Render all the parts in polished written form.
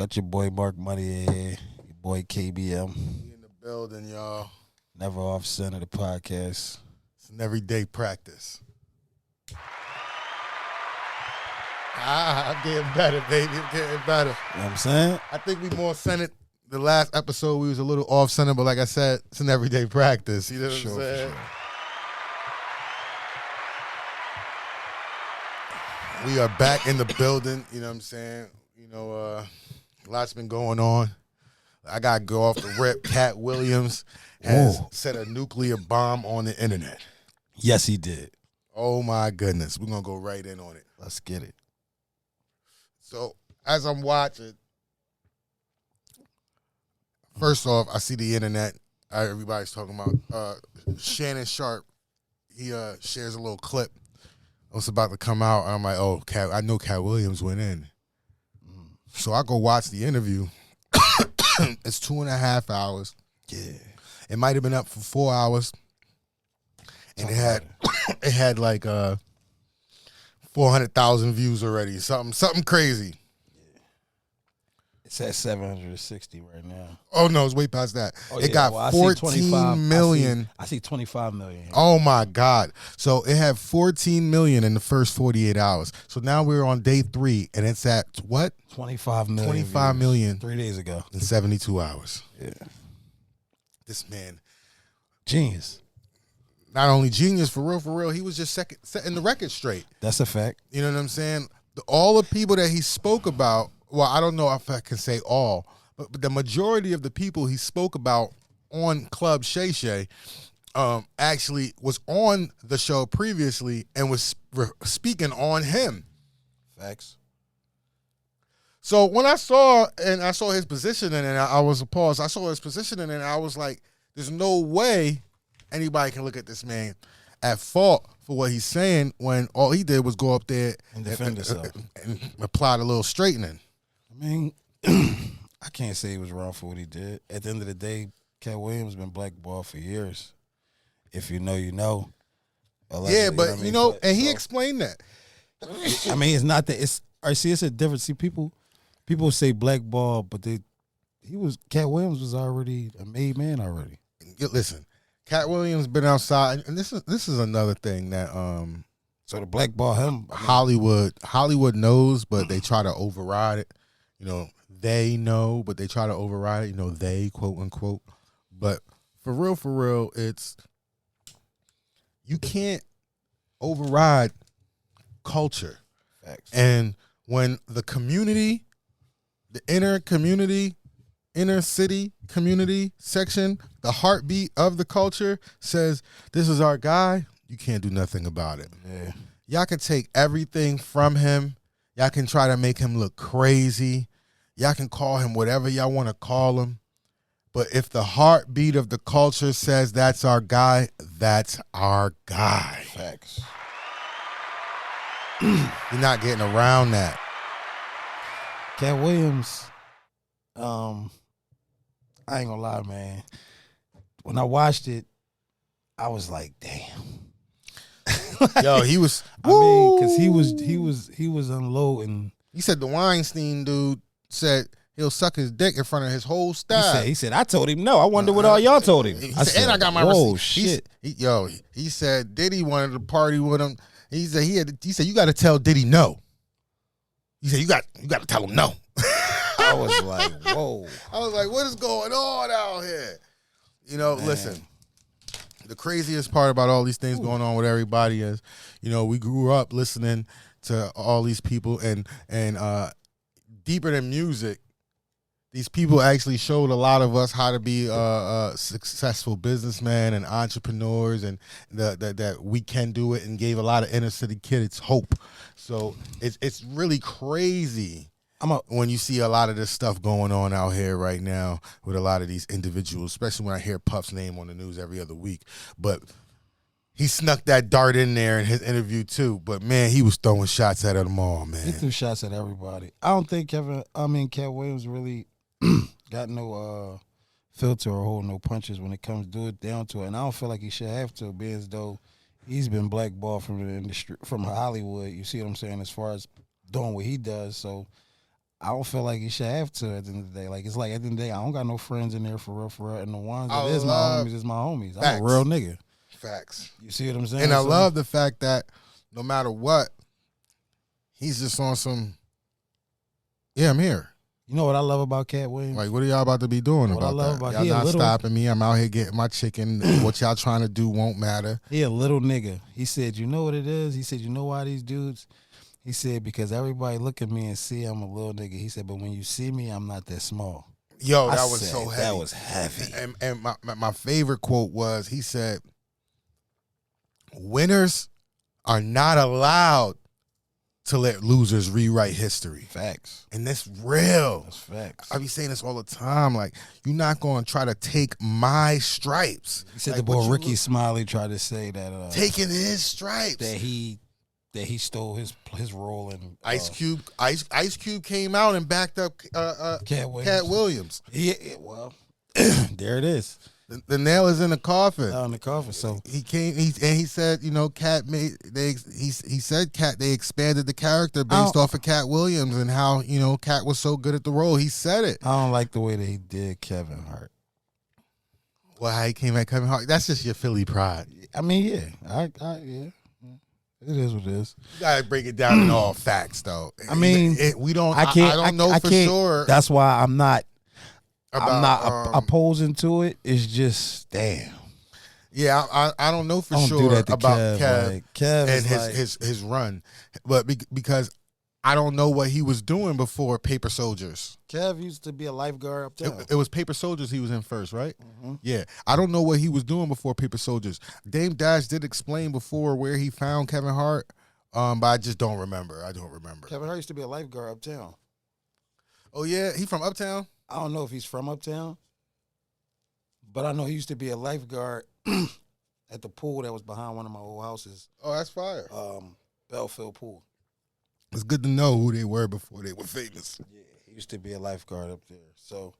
Got your boy Mark Money here, your boy KBM. We in the building, y'all. Never off center the podcast. It's an everyday practice. I'm getting better, baby. I'm getting better. You know what I'm saying? I think we more centered. The last episode, we was a little off center, but like I said, it's an everyday practice. You know what I'm saying? We are back in the building. You know what I'm saying? Lots been going on. I got to go off the rip. Katt Williams has set a nuclear bomb on the internet. Yes, he did. Oh, my goodness. We're going to go right in on it. Let's get it. So, as I'm watching, first off, I see the internet. Everybody's talking about Shannon Sharp. He shares a little clip. It's about to come out. I'm like, oh, I know Katt Williams went in. So I go watch the interview. It's 2.5 hours. Yeah. It might have been up for 4 hours. And it had like 400,000 views already. Something crazy. It's at 760 right now. Oh, no, it's way past that. Oh, it got 14 million. I see 25 million. Oh, my God. So it had 14 million in the first 48 hours. So now we're on day 3, and it's at what? 25 million. 25 million. 3 days ago. In 72 hours. Yeah. This man. Genius. Not only genius, for real, he was just setting the record straight. That's a fact. You know what I'm saying? All the people that he spoke about, well, I don't know if I can say all, but the majority of the people he spoke about on Club Shay Shay actually was on the show previously and was speaking on him. Facts. So when I saw his positioning, and I was appalled. I saw his positioning, and I was like, there's no way anybody can look at this man at fault for what he's saying when all he did was go up there and defend himself and apply a little straightening. I mean, I can't say he was wrong for what he did. At the end of the day, Katt Williams been blackballed for years. If you know, you know. Allegedly, yeah, but you know, and he explained that. I mean, it's not that it's. I see, it's a difference. See, people say blackball, but Katt Williams was already a made man already. Listen, Katt Williams been outside, and this is another thing that so to blackball him, Hollywood knows, but they try to override it. You know, they know, but they try to override it. You know, they quote unquote. But for real, it's you can't override culture. Facts. And when the community, the inner city community section, the heartbeat of the culture says, this is our guy, you can't do nothing about it. Yeah. Y'all can take everything from him. Y'all can try to make him look crazy. Y'all can call him whatever y'all want to call him. But if the heartbeat of the culture says that's our guy, that's our guy. Facts. You're not getting around that. Katt Williams, I ain't gonna lie, man. When I watched it, I was like, damn. Yo, he was. I mean, because he was unloading. He said the Weinstein dude said he'll suck his dick in front of his whole staff. He said I told him no. I wonder what all y'all told him. I said, and I got my whoa, receipt. Shit. He said Diddy wanted to party with him. He said you got to tell Diddy no. He said you got to tell him no. I was like, whoa. I was like, what is going on out here? You know, man. Listen. The craziest part about all these things going on with everybody is, you know, we grew up listening to all these people, and deeper than music, these people actually showed a lot of us how to be successful businessmen and entrepreneurs, and that we can do it, and gave a lot of inner city kids hope. So it's really crazy when you see a lot of this stuff going on out here right now with a lot of these individuals, especially when I hear Puff's name on the news every other week. But he snuck that dart in there in his interview too. But man, he was throwing shots at them all, man. He threw shots at everybody. I don't think Katt Williams really got no filter or hold no punches when it comes to it down to it. And I don't feel like he should have to, being as though he's been blackballed from the industry, from Hollywood. You see what I'm saying? As far as doing what he does, so I don't feel like you should have to at the end of the day. Like, it's like at the end of the day, I don't got no friends in there for real. And the ones that is my homies is my homies. I'm a real nigga. Facts. You see what I'm saying? And I love the fact that no matter what, he's just on some, I'm here. You know what I love about Katt Williams? Like, what are y'all about to be doing what about I love that? About, y'all not stopping me. I'm out here getting my chicken. What y'all trying to do won't matter. He a little nigga. He said, you know what it is? He said, you know why these dudes? He said, because everybody look at me and see I'm a little nigga. He said, but when you see me, I'm not that small. Yo, that was so heavy. That was heavy. And my favorite quote was, he said, winners are not allowed to let losers rewrite history. Facts. And that's real. That's facts. I be saying this all the time. Like, you're not going to try to take my stripes. He said like, the boy Ricky Smiley tried to say that. Taking his stripes. That he stole his role in Ice Cube. Ice Cube came out and backed up Katt Williams. Katt Williams. Well, there it is. The nail is in the coffin. In the coffin. So he came. He said, you know, Katt made. He said Katt. They expanded the character based off of Katt Williams and how, you know, Katt was so good at the role. He said it. I don't like the way that he did Kevin Hart. Well, how he came at Kevin Hart. That's just your Philly pride. I mean, yeah, yeah. It is what it is. You gotta break it down in all facts, though. I mean, we don't. I don't know for sure. That's why I'm not opposing to it. It's just damn. Yeah, I don't know for don't sure do that to about Kev. Kev, like, Kev and is his run, but because I don't know what he was doing before Paper Soldiers. Kev used to be a lifeguard uptown. It was Paper Soldiers he was in first, right? Mm-hmm. Yeah. I don't know what he was doing before Paper Soldiers. Dame Dash did explain before where he found Kevin Hart, but I just don't remember. Kevin Hart used to be a lifeguard uptown. Oh, yeah? He from uptown? I don't know if he's from uptown, but I know he used to be a lifeguard at the pool that was behind one of my old houses. Oh, that's fire. Belfield Pool. It's good to know who they were before they were famous. Yeah, he used to be a lifeguard up there. So,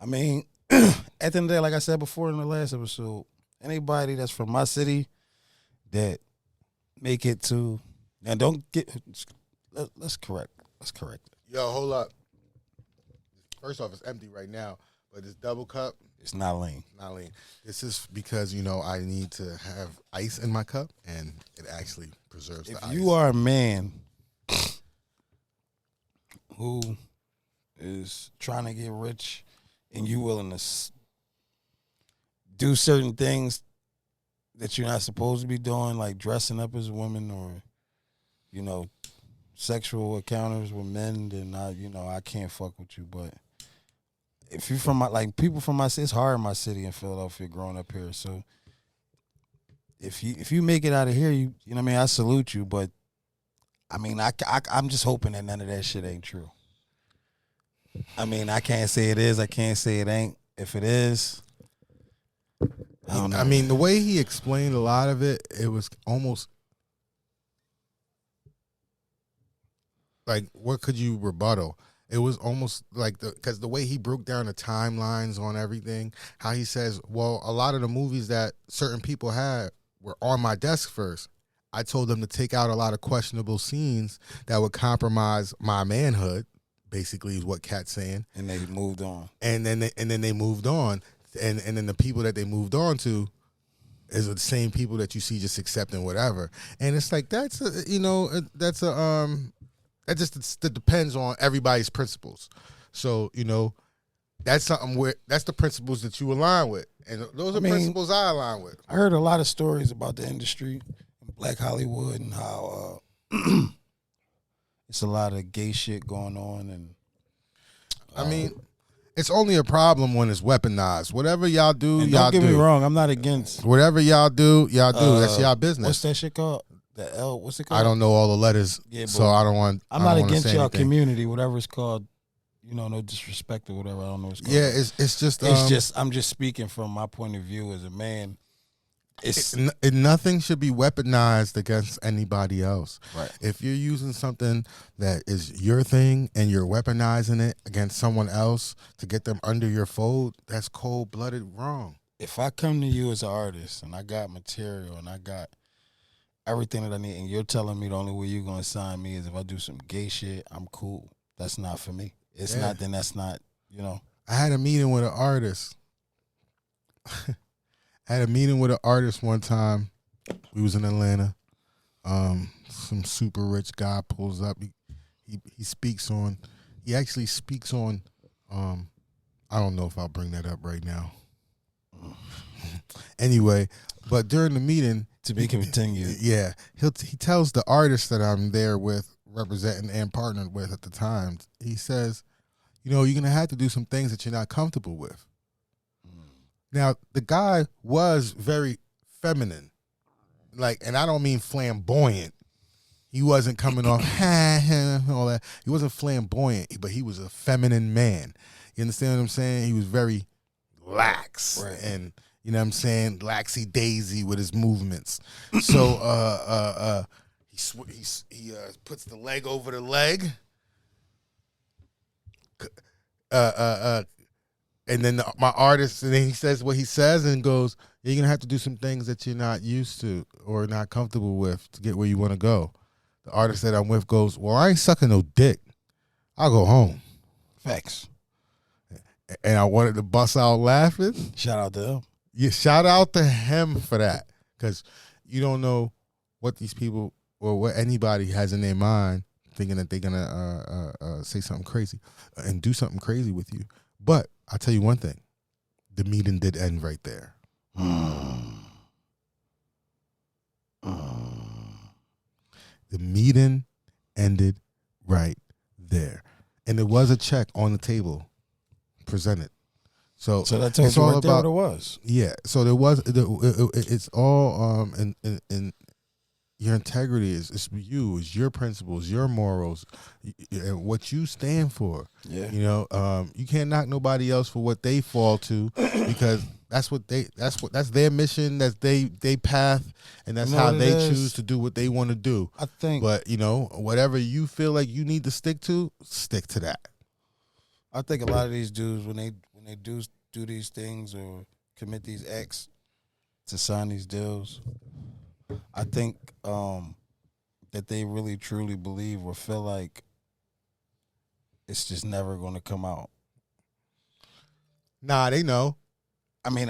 I mean, at the end of the day, like I said before in the last episode, anybody that's from my city that make it to, now don't get, let's correct it. Yo, hold up. First off, it's empty right now, but this double cup, it's not lean. Not lean. This is because, you know, I need to have ice in my cup, and it actually preserves the ice. If you are a man who is trying to get rich and you willing to do certain things that you're not supposed to be doing, like dressing up as women or, you know, sexual encounters with men, then I can't fuck with you. But if you're from people from my city, it's hard in my city in Philadelphia growing up here. So if you make it out of here, you know what I mean, I salute you. But I mean, I'm just hoping that none of that shit ain't true. I mean, I can't say it is. I can't say it ain't. If it is, I don't know. I mean, the way he explained a lot of it, it was almost like, what could you rebuttal? It was almost like because the way he broke down the timelines on everything, how he says, well, a lot of the movies that certain people had were on my desk first. I told them to take out a lot of questionable scenes that would compromise my manhood, basically is what Katt's saying. And they moved on. And then they moved on. And then the people that they moved on to is the same people that you see just accepting whatever. And it's like, that just depends on everybody's principles. So, you know, that's something that's the principles that you align with. And those are principles I align with. I heard a lot of stories about the industry, Black Hollywood, and how it's a lot of gay shit going on. And I mean, it's only a problem when it's weaponized. Whatever y'all do, don't get me wrong, I'm not against. Whatever y'all do. That's y'all business. What's that shit called? The L. What's it called? I don't know all the letters, so I don't want. I'm not against y'all community, whatever it's called. You know, no disrespect or whatever. I don't know what it's called. Yeah, it's just. I'm just speaking from my point of view as a man. Nothing should be weaponized against anybody else. Right. If you're using something that is your thing and you're weaponizing it against someone else to get them under your fold, that's cold-blooded wrong. If I come to you as an artist and I got material and I got everything that I need, and you're telling me the only way you're gonna sign me is if I do some gay shit, I'm cool. that's not for me. It's Yeah. not, then that's not, you know. I had a meeting with an artist. One time. We was in Atlanta. Some super rich guy pulls up. He speaks on. He actually speaks on. I don't know if I'll bring that up right now. Anyway, but during the meeting, To be continued. yeah, he tells the artist that I'm there with, representing and partnered with at the time. He says, you know, you're gonna have to do some things that you're not comfortable with. Now, the guy was very feminine, like, and I don't mean flamboyant. He wasn't coming off all that. He wasn't flamboyant, but he was a feminine man. You understand what I'm saying? He was very lax, Right. and you know what I'm saying, laxy daisy with his movements. So he puts the leg over the leg. And then my artist, and then he says what he says and goes, you're going to have to do some things that you're not used to or not comfortable with to get where you want to go. The artist that I'm with goes, well, I ain't sucking no dick. I'll go home. Facts. And I wanted to bust out laughing. Shout out to him. Yeah, shout out to him for that, because you don't know what these people or what anybody has in their mind thinking that they're going to say something crazy and do something crazy with you. But I'll tell you one thing. The meeting did end right there. The meeting ended right there. And there was a check on the table presented. So that tells it's you all right there about, what it was. yeah. So there was, it's all in your integrity is you, is your principles, your morals, and what you stand for. Yeah. You know, you can't knock nobody else for what they fall to, because that's their mission, that's they path, and that's You know how what they it is? choose to do what they want to do. I think But you know, whatever you feel like you need to stick to, stick to that. a lot of these dudes, when they do these things or commit these acts to sign these deals, I think that they really truly believe or feel like it's just never going to come out. Nah, they know. I mean,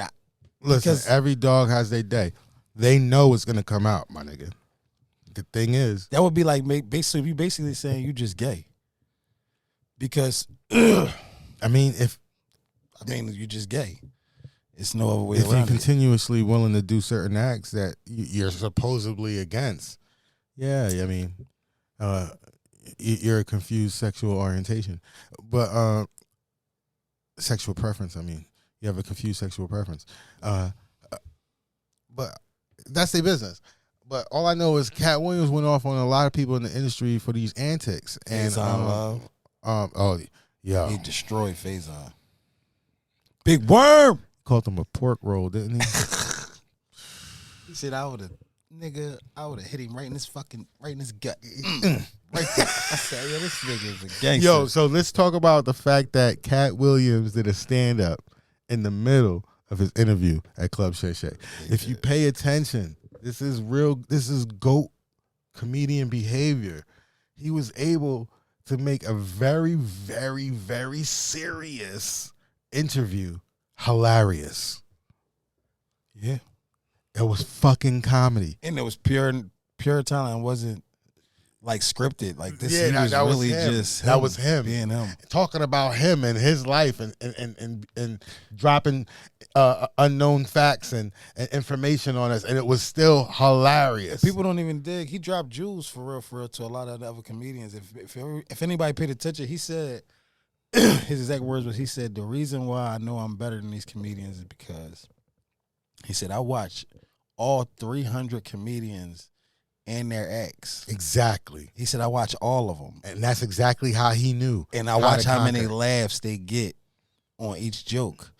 Listen, because every dog has their day. They know it's gonna come out, my nigga. The thing is, that would be like basically saying you just gay. Because I mean, you just gay. It's no other way if you're around it. continuously willing to do certain acts that you're supposedly against, yeah, I mean, you're a confused sexual orientation, but sexual preference. I mean, you have a confused sexual preference, but that's their business. But all I know is Katt Williams went off on a lot of people in the industry for these antics, and Faison Love. oh yeah, He destroyed Faison. Big worm. called him a pork roll, didn't he? He said I would have hit him right in his gut. Right there. I said, yo, this nigga is a gangster. Yo, so let's talk about the fact that Katt Williams did a stand up in the middle of his interview at Club Shay Shay. If you pay attention, this is GOAT comedian behavior. He was able to make a very, very, very serious interview hilarious. Yeah. It was fucking comedy. And it was pure talent. It wasn't like scripted. Like this, Yeah, he was that was really him. just That was him. being him. Talking about him and his life and dropping unknown facts and information on us, and it was still hilarious. People don't even dig. He dropped jewels for real to a lot of the other comedians. If anybody paid attention, he said his exact words was, he said, the reason why I know I'm better than these comedians is because he said I watch all 300 comedians and their acts. Exactly. He said I watch all of them, And that's exactly how he knew. and I watch how many laughs they get on each joke.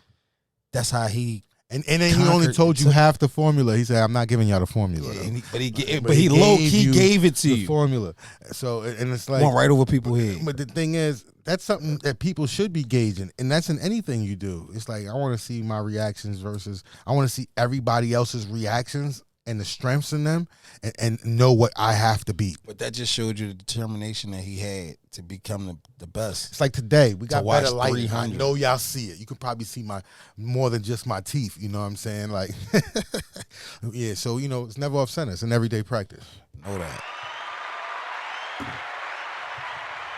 That's how he. And then he only told you half the formula. He said, "I'm not giving y'all the formula." Yeah, though. but he low key gave it to the you. formula. So and it's like Went right over people's head. But the thing is, that's something that people should be gauging, and that's in anything you do. It's like I want to see my reactions versus I want to see everybody else's reactions and the strengths in them and know what I have to be. But that just showed you the determination that he had to become the best. It's like today, we got better watch lighting. I 300. know y'all see it. You can probably see more than just my teeth. You know what I'm saying? Like, yeah. So it's never off center. It's an everyday practice. Know that.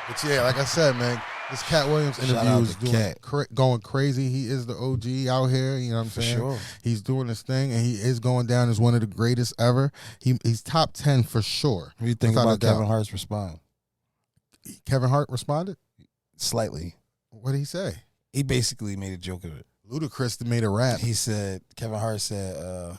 But yeah, like I said, man, this Katt Williams interview is going crazy. He is the OG out here. You know what I'm saying? Sure. He's doing this thing, and he is going down as one of the greatest ever. He's top 10 for sure. What do you think about Kevin Hart's response? Kevin Hart responded? Slightly. What did he say? He basically made a joke of it. Ludacris made a rap. He said, Kevin Hart said,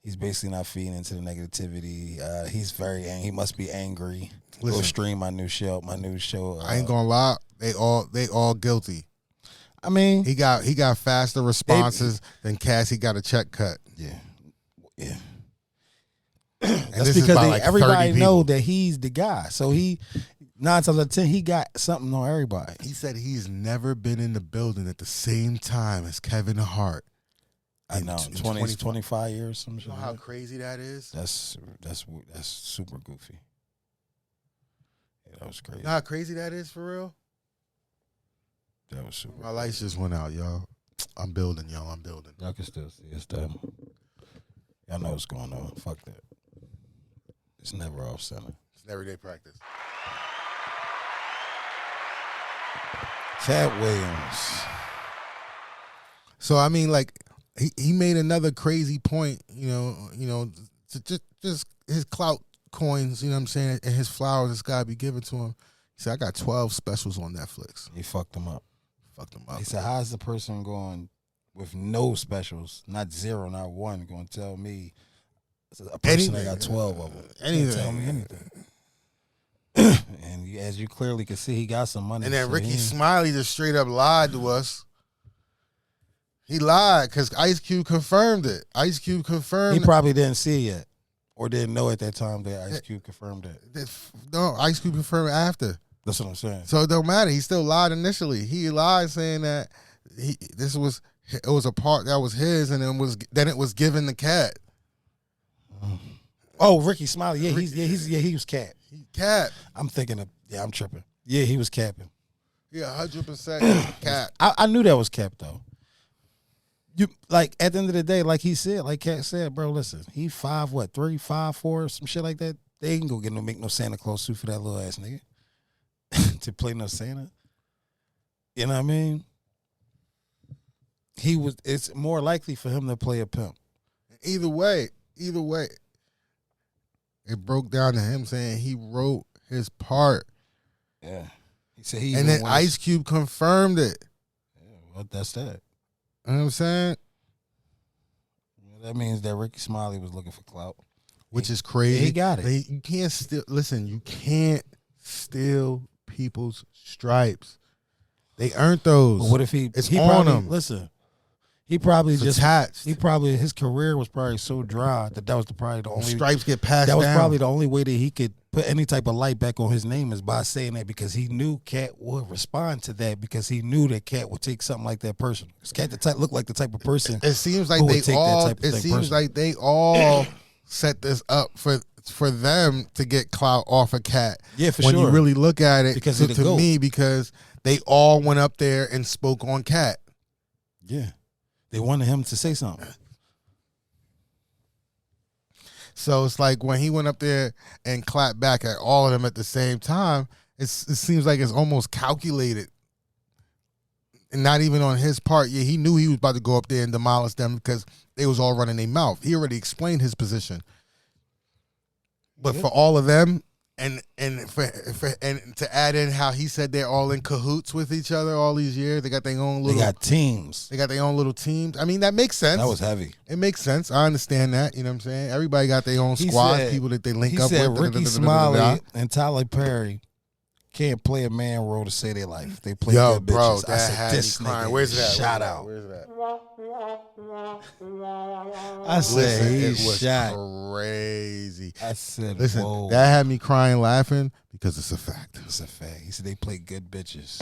he's basically not feeding into the negativity. He's very angry. He must be angry. Listen, go stream my new show. I ain't gonna lie. They all guilty. I mean, he got faster responses than Cassie got a check cut. Yeah. That's because everybody know that he's the guy. So he 9 times out of 10 he got something on everybody. He said he's never been in the building at the same time as Kevin Hart. I know, 25 years. Some shit. You know how crazy that is? That's super goofy. Yeah, that was crazy. You know how crazy that is for real? That was super. My lights just went out, y'all. I'm building, y'all. I'm building. Y'all can still see it's them. Y'all know what's going on. Fuck that. It's never off center. It's an everyday practice. Katt Williams. So I mean, like, he made another crazy point. To just his clout coins. You know what I'm saying? And his flowers that's gotta be given to him. He said, I got 12 specials on Netflix. He fucked them up. He said, how's the person going with no specials, not 0, not 1, going to tell me a person that got 12 of them? Anything. Tell me anything. And as you clearly can see, he got some money. And then Ricky Smiley just straight up lied to us. He lied because Ice Cube confirmed it. Ice Cube confirmed He probably didn't see it yet or didn't know at that time that Ice Cube confirmed it. No, Ice Cube confirmed it after. That's what I'm saying. So it don't matter. He still lied initially. He lied saying that it was a part that was his, and then it was given to Katt. Oh, Ricky Smiley. Yeah, he was Katt. Katt. I'm thinking of I'm tripping. Yeah, he was capping. Yeah, 100% Katt. I knew that was Cap though. You like at the end of the day, like he said, like Katt said, bro, listen, he 5'3", 5'4", some shit like that. They ain't gonna make no Santa Claus suit for that little ass nigga. To play no Santa. You know what I mean? It's more likely for him to play a pimp. Either way, it broke down to him saying he wrote his part. Yeah. He said and then Ice Cube confirmed it. Yeah, well, that's that. You know what I'm saying? That means that Ricky Smiley was looking for clout. Which is crazy. He got it. You can't you can't steal people's stripes. They earned those. But what if it's he on probably, him? Listen, he probably it's just attached. His career was probably so dry that was probably the only stripes get passed down. That was down. probably the only way that he could put any type of light back on his name is by saying that, because he knew Katt would respond to that, because he knew that Katt would take something like that person. Because Katt looked like the type of person. It seems like they all set this up for them to get clout off of Katt. Yeah, for when sure. When you really look at it, because to me, because they all went up there and spoke on Katt. Yeah. They wanted him to say something. So it's like when he went up there and clapped back at all of them at the same time, it seems like it's almost calculated. And not even on his part. Yeah, he knew he was about to go up there and demolish them because they was all running their mouth. He already explained his position. But for all of them, and to add in how he said they're all in cahoots with each other all these years, they got their own little. They got teams. They got their own little teams. I mean, that makes sense. That was heavy. It makes sense. I understand that. You know what I'm saying? Everybody got their own squad, people that they link up with. He said Ricky Smiley and Tyler Perry can't play a man role to save their life. They play good bitches. Bro, I said, this nigga Where's that? Shout out. Where's that? I said it was shot. Crazy. I said, listen, whoa. that had me crying, laughing because it's a fact. It's a fact. He said they play good bitches.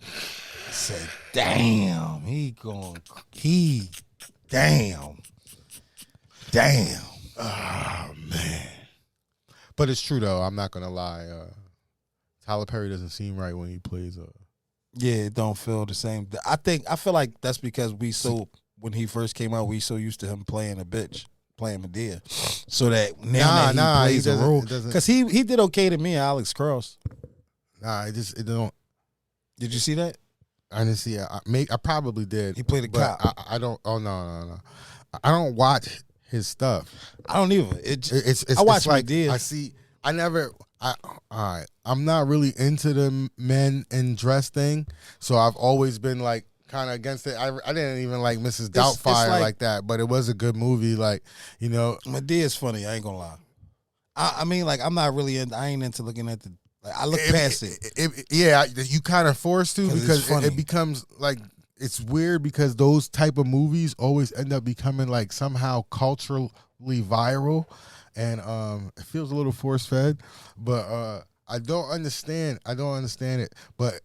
I said, damn, damn. Damn. Oh man. But it's true though. I'm not gonna lie. Tyler Perry doesn't seem right when he plays. Yeah, it don't feel the same. I feel like that's because when he first came out, we so used to him playing a bitch, playing Madea, so that now that he plays a role. Because he did okay to me, Alex Cross. Nah, it don't. Did you see that? I didn't see it. I probably did. He played a cop. I don't. Oh no. I don't watch his stuff. I don't either. I watch like Madea. I see. All right. I'm not really into the men in dress thing, so I've always been like kind of against it. I didn't even like Mrs. Doubtfire like that, but it was a good movie. Like, you know, Madea's funny. I ain't gonna lie. I mean, like, I'm not really I ain't into looking at the. Like, I look past it. Yeah, you kind of forced to because it becomes like it's weird because those type of movies always end up becoming like somehow culturally viral, and it feels a little force fed, but I don't understand it. But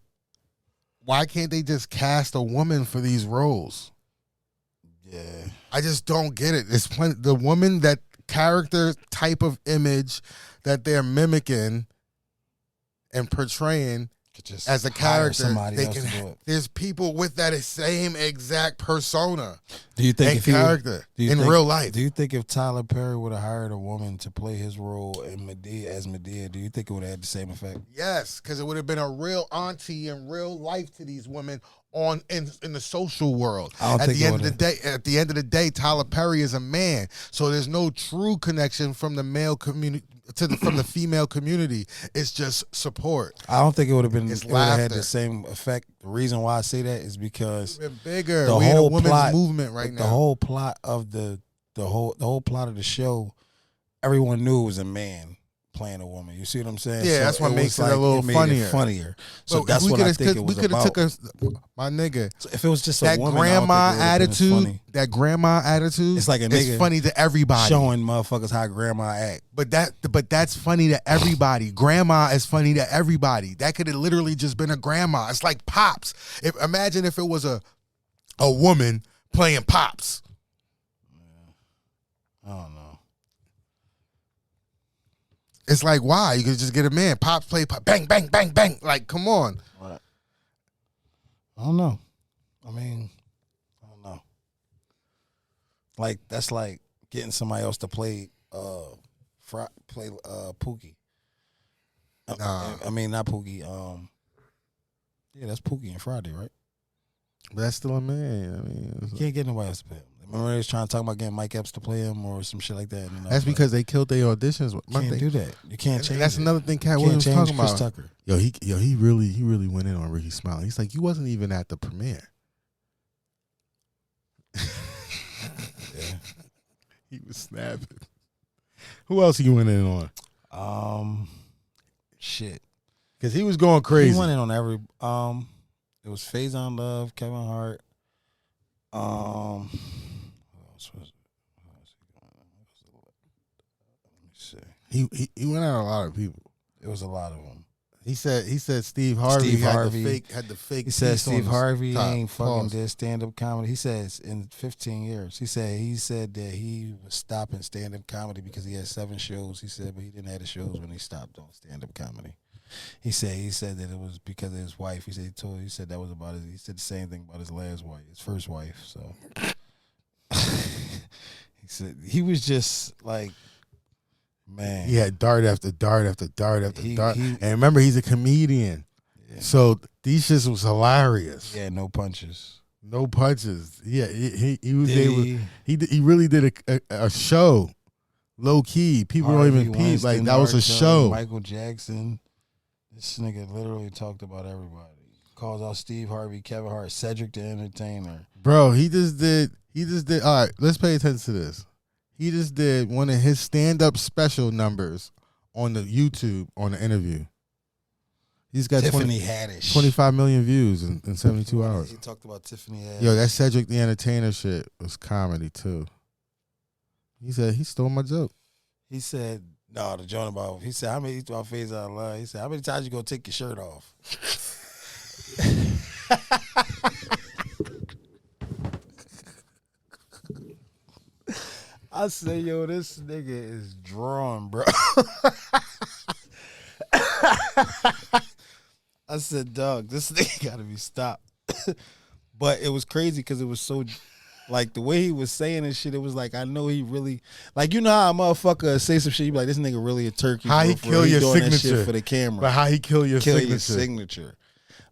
why can't they just cast a woman for these roles? Yeah, I just don't get it. It's the woman, that character type of image that they're mimicking and portraying as a character. There's people with that same exact persona. Do you think character in real life? Do you think if Tyler Perry would have hired a woman to play his role in Madea, do you think it would have had the same effect? Yes, because it would have been a real auntie in real life to these women in the social world. At the end of the day, Tyler Perry is a man, so there's no true connection from the male community from the female community. It's just support. I don't think it would have been. It would have had the same effect. The reason why I say that is because it's bigger. We're in a women's movement right now. The whole plot of the whole plot of the show, everyone knew it was a man playing a woman. You see what I'm saying? Yeah, so that's what makes it a little funnier. So that's what I think it was about. My nigga. So if it was just that a woman, grandma attitude, it's like a nigga. It's funny to everybody. Showing motherfuckers how grandma act. But that's funny to everybody. Grandma is funny to everybody. That could have literally just been a grandma. It's like Pops. Imagine if it was a woman playing Pops. I don't know. It's like, why? You could just get a man. Pops play pop. Bang, bang, bang, bang. Like, come on. Right. I don't know. I mean, I don't know. Like, that's like getting somebody else to play Pookie. I mean, not Pookie. Yeah, that's Pookie and Friday, right? But that's still a man. I mean, you can't get nobody else to play him. Remember they was trying to talk about getting Mike Epps to play him or some shit like that. That's because they killed their auditions. You can't do that. You can't change. That's another thing Katt Williams talking about. Chris Tucker. He really went in on Ricky Smiley. He's like, you wasn't even at the premiere. Yeah. He was snapping. Who else he went in on? Shit. Because he was going crazy. He went in on every. It was Faison Love, Kevin Hart. He went out a lot of people. It was a lot of them. He said Steve Harvey had the fake. He said Steve Harvey ain't fucking did stand up comedy. He says in 15 years. He said that he was stopping stand up comedy because he had 7 shows. He said, but he didn't have the shows when he stopped on stand up comedy. He said that it was because of his wife. He said that was about his. He said the same thing about his last wife, his first wife. So he said he was just like. Man, yeah, dart after dart after dart after dart. And remember, he's a comedian, so these shits was hilarious. Yeah, no punches. No punches. Yeah, he was able. He really did a show, low key. People don't even peep. Like that was a show. Michael Jackson. This nigga literally talked about everybody. Calls out Steve Harvey, Kevin Hart, Cedric the Entertainer. Bro, he just did. All right, let's pay attention to this. He just did one of his stand-up special numbers on the YouTube on the interview. He's got Tiffany Haddish. 25 million views in 72 hours. He talked about Tiffany Haddish. Yo, that Cedric the Entertainer shit was comedy too. He said he stole my joke. He said, no, the joint about, he said, how many about phase out of love? He said, how many times you gonna take your shirt off? I say, yo, this nigga is drawn, bro. I said, dog, this nigga gotta be stopped. But it was crazy because it was so, like, the way he was saying this shit, it was like, I know he really, like, you know how a motherfucker say some shit, you be like, this nigga really a turkey. How he kill your doing signature. That shit for the camera. But how he kill your signature. Signature.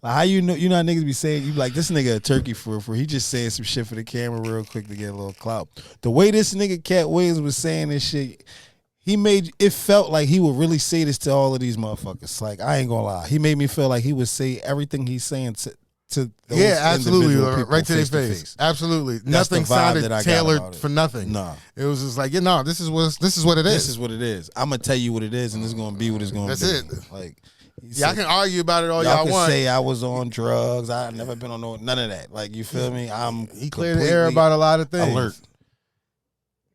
Like, how you know how niggas be saying, you be like, this nigga a turkey for he just saying some shit for the camera real quick to get a little clout. The way this nigga Katt Williams was saying this shit, he made it felt like he would really say this to all of these motherfuckers. Like, I ain't gonna lie. He made me feel like he would say everything he's saying to those absolutely, right to their face. Absolutely, That's nothing sounded tailored for nothing. Nah, it was just like, this is what it is. This is what it is. I'm gonna tell you what it is, and this is gonna be what it's gonna be. That's it. Like, y'all can argue about it all y'all can want. Say I was on drugs. I never been on none of that. Like, you feel me? He cleared the air about a lot of things. Alert.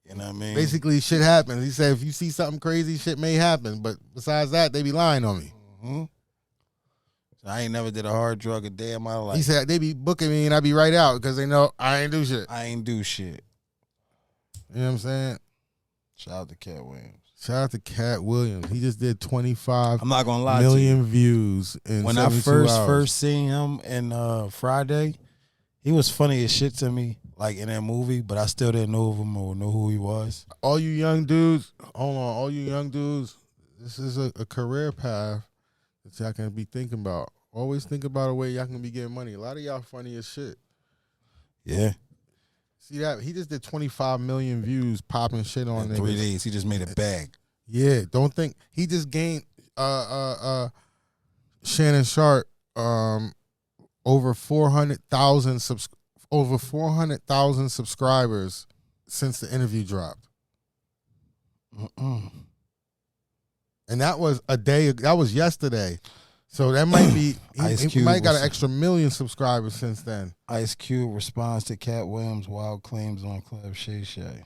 You know what I mean? Basically, shit happens. He said, if you see something crazy, shit may happen. But besides that, they be lying on me. Mm-hmm. I ain't never did a hard drug a day in my life. He said they be booking me and I be right out because they know I ain't do shit. You know what I'm saying? Shout out to Katt Williams. Shout out to Katt Williams. He just did 25 I'm not gonna lie million to you. Views in when 72 I hours. first seen him in Friday, he was funny as shit to me, like in that movie, but I still didn't know of him or know who he was. All you young dudes, this is a career path that y'all can be thinking about. Always think about a way y'all can be getting money. A lot of y'all funny as shit. Yeah. See that? He just did 25 million views popping shit on in 3 days. He just made a bag. Yeah, don't think he just gained Shannon Sharp over 400,000 subscribers since the interview dropped. And that was that was yesterday. So that might be, he might got an extra 1 million subscribers since then. Ice Cube responds to Katt Williams' wild claims on Club Shay Shay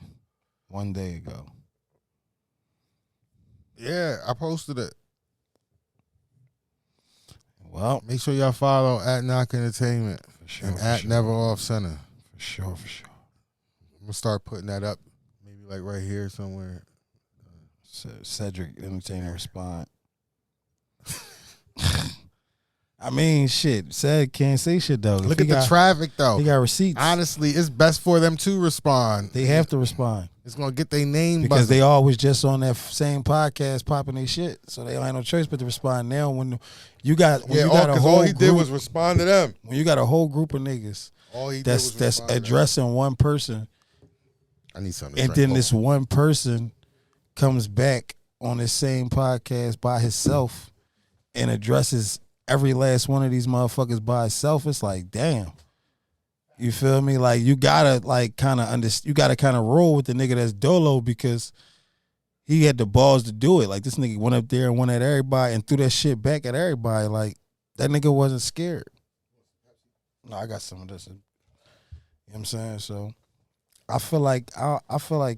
1 day ago. Yeah, I posted it. Well, make sure y'all follow at Nook Entertainment and at sure. Never Off Center. For sure. I'm gonna start putting that up, maybe like right here somewhere. Cedric Entertainer respond. I mean, shit. Ced can't say shit though. Look at the traffic though. He got receipts. Honestly, it's best for them to respond. They have to respond. It's gonna get their name because they always just on that same podcast popping their shit, so they don't have no choice but to respond. Now, when you got a whole all he did was respond to them. When you got a whole group of niggas that's addressing one person, I need something. And then this one person comes back on the same podcast by himself and addresses every last one of these motherfuckers by itself. It's like, damn. You feel me? Like, you gotta kind of roll with the nigga that's dolo because he had the balls to do it. Like, this nigga went up there and went at everybody and threw that shit back at everybody. Like, that nigga wasn't scared. No, I got some of this. You know what I'm saying? So I feel like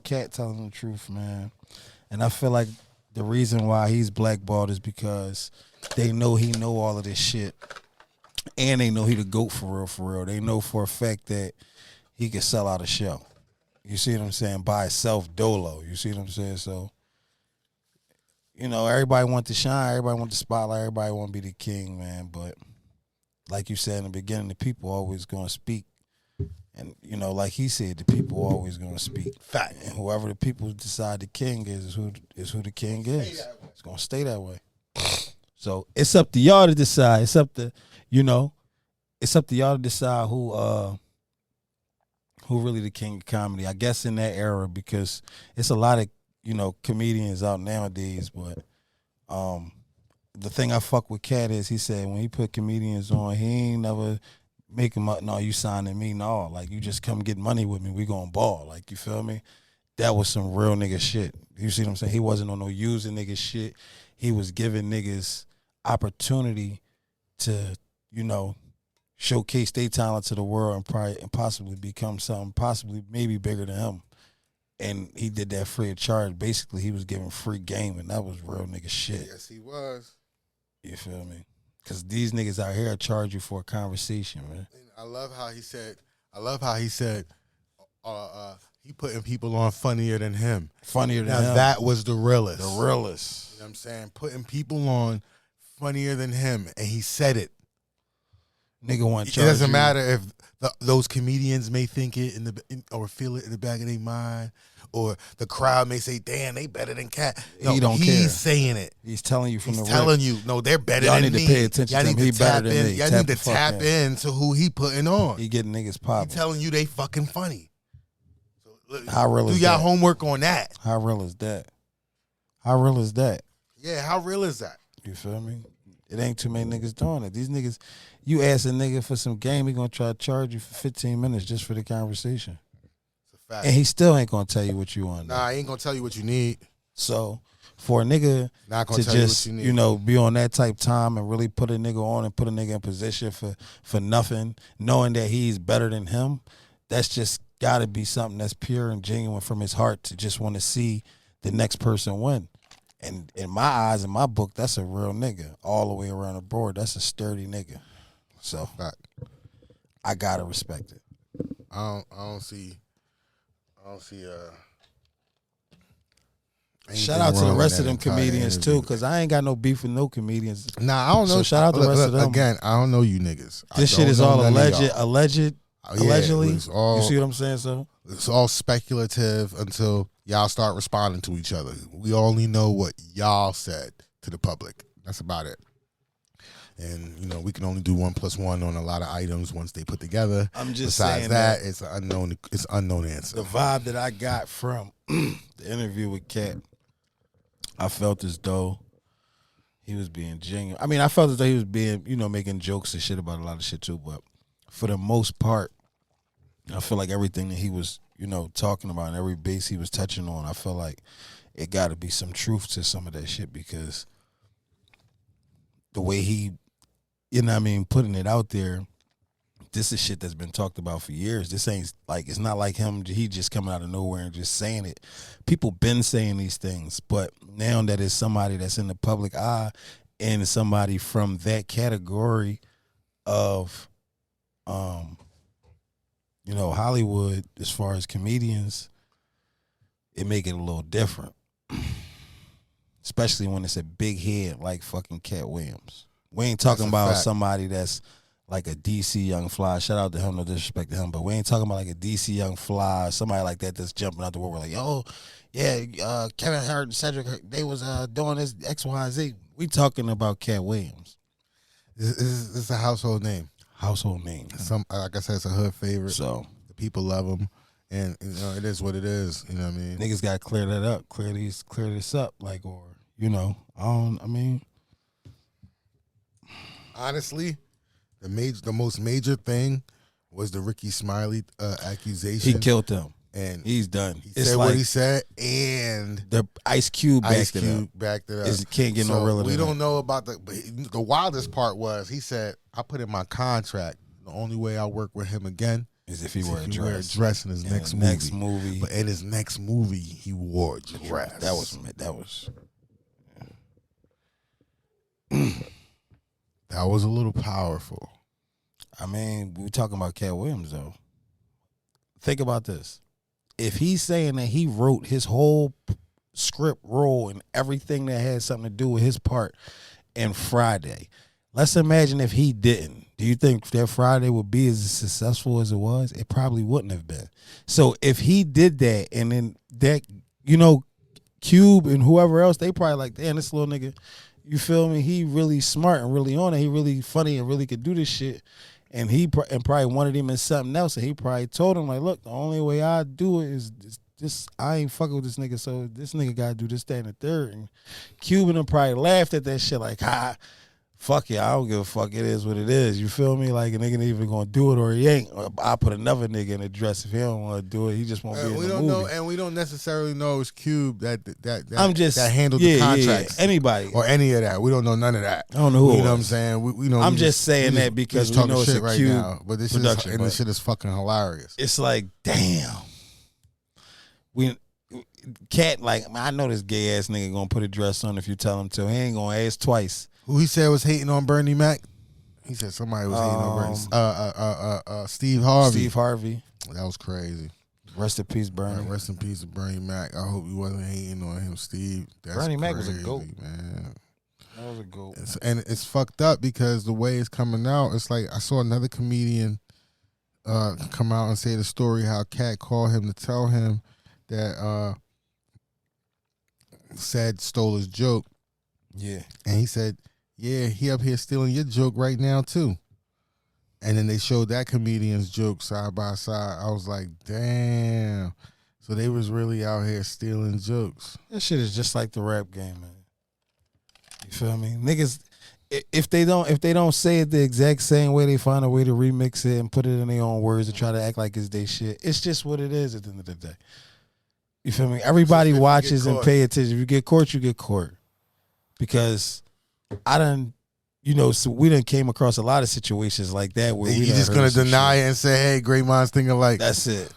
Katt telling the truth, man. And I feel like the reason why he's blackballed is because they know he know all of this shit. And they know he the GOAT for real. They know for a fact that he can sell out a show. You see what I'm saying? By itself, dolo. You see what I'm saying? So, you know, everybody want to shine. Everybody want the spotlight. Everybody want to be the king, man. But like you said in the beginning, the people always going to speak. And, you know, like he said, the people always going to speak. Fact. And whoever the people decide the king is who the king is. It's going to stay that way. So it's up to y'all to decide. It's up to, you know, it's up to y'all to decide who really the king of comedy. I guess in that era, because it's a lot of, you know, comedians out nowadays. But the thing I fuck with Katt is he said when he put comedians on, he ain't never make them up. No, you signing me? No, like you just come get money with me. We gonna ball. Like, you feel me? That was some real nigga shit. You see what I'm saying? He wasn't on no using nigga shit. He was giving niggas opportunity to, you know, showcase their talent to the world and possibly become something possibly maybe bigger than him. And he did that free of charge. Basically, he was giving free game, and that was real nigga shit. Yes, he was. You feel me? Because these niggas out here charge you for a conversation, man. I love how he said he putting people on funnier than him. Funnier than now him. That was the realest. The realest. You know what I'm saying? Putting people on funnier than him, and he said it. Nigga want. It doesn't matter if those comedians may think it or feel it in the back of their mind, or the crowd may say, "Damn, they better than Katt." No, he don't care. He's saying it. He's telling you from He's the telling you, no, they're better Y'all than need me. to pay attention Y'all to need him. He to better tap than in. me. Y'all Tap need the to fuck tap into who he putting on. He getting niggas He popping. telling you they fucking funny. So, How real do is y'all that? homework on that? How real is that? How real is that? Yeah, how real is that? You feel me? It ain't too many niggas doing it. These niggas, you ask a nigga for some game, he gonna try to charge you for 15 minutes just for the conversation. It's a fact. And he still ain't gonna tell you what you want. Nah, he ain't gonna tell you what you need. So for a nigga Not gonna to tell just, you what you need. be on that type time and really put a nigga on and put a nigga in position for nothing, knowing that he's better than him, that's just gotta be something that's pure and genuine from his heart to just want to see the next person win. And in my eyes, in my book, that's a real nigga all the way around the board. That's a sturdy nigga. So Fact. I gotta respect it. I don't see. Shout out to the rest of them comedians too, because I ain't got no beef with no comedians. Nah, I don't know. So shout out to the rest of them. Again, I don't know you niggas. This shit is all allegedly. Allegedly. You see what I'm saying, so? It's all speculative until y'all start responding to each other. We only know what y'all said to the public. That's about it. And we can only do 1 + 1 on a lot of items once they put together. I'm just Besides saying that, it's an unknown. It's an unknown answer. The vibe that I got from the interview with Katt, I felt as though he was being genuine. I mean, I felt as though he was being, making jokes and shit about a lot of shit too. But for the most part, I feel like everything that he was, talking about and every base he was touching on, I feel like it got to be some truth to some of that shit, because the way he, putting it out there, this is shit that's been talked about for years. This ain't like, it's not like he just coming out of nowhere and just saying it. People been saying these things, but now that it's somebody that's in the public eye and somebody from that category of, Hollywood, as far as comedians, it make it a little different. Especially when it's a big head like fucking Katt Williams. We ain't talking about somebody that's like a DC Young Fly. Shout out to him, no disrespect to him, but we ain't talking about like a DC Young Fly, somebody like that that's jumping out the world. We're like, oh, yeah, Kevin Hart and Cedric, they was doing this X, Y, and Z. We talking about Katt Williams. It's a household name. Household name. Like I said, it's a hood favorite. So the people love him, and it is what it is. You know what I mean? Niggas got to clear that up, clear this up, like, or honestly, the most major thing was the Ricky Smiley accusation. He killed him, and he's done. He said what he said, and the Ice Cube backed it up. Can't get no realer. We don't know about the wildest part was he said, "I put in my contract the only way I work with him again is if he wear a dress in his next movie. But in his next movie, he wore a dress. That was. That was a little powerful. I mean, we talking about Katt Williams though. Think about this. If he's saying that he wrote his whole script role and everything that had something to do with his part in Friday, let's imagine if he didn't. Do you think that Friday would be as successful as it was? It probably wouldn't have been. So if he did that, and then that, Cube and whoever else, they probably like, damn, this little nigga, you feel me? He really smart and really on it. He really funny and really could do this shit. And he probably wanted him in something else. And he probably told him, like, look, the only way I do it is this. I ain't fucking with this nigga, so this nigga got to do this, that, and the third. And Cube and them probably laughed at that shit like, fuck yeah, I don't give a fuck. It is what it is. You feel me? Like, a nigga ain't even gonna do it, or he ain't. I put another nigga in the dress if he don't want to do it. He just won't be in the movie. And we don't necessarily know it's Cube that handled the contracts. Yeah. Anybody or any of that. We don't know none of that. I don't know who. You know what I'm saying? We know. I'm just saying that because we know it's a Cube now. But this production. This shit is fucking hilarious. It's like, damn. Katt, like, I know this gay ass nigga gonna put a dress on if you tell him to. He ain't gonna ask twice. Who he said was hating on Bernie Mac? He said somebody was hating on Bernie. Steve Harvey. Steve Harvey. That was crazy. Rest in peace, Bernie. Rest in peace to Bernie Mac. I hope you wasn't hating on him, Steve. That's Bernie Mac crazy, was a goat, man. That was a goat. And it's fucked up because the way it's coming out, it's like I saw another comedian come out and say the story how Katt called him to tell him that Sad stole his joke. Yeah. And he said, yeah, he up here stealing your joke right now too. And then they showed that comedian's joke side by side. I was like, damn. So they was really out here stealing jokes. That shit is just like the rap game, man. You feel me? Niggas, if they don't say it the exact same way, they find a way to remix it and put it in their own words and try to act like it's their shit. It's just what it is at the end of the day. You feel me? Everybody watches and pay attention. If you get caught, you get caught. Because so we done came across a lot of situations like that where you just gonna deny it and say, "Hey, great minds think alike." That's it.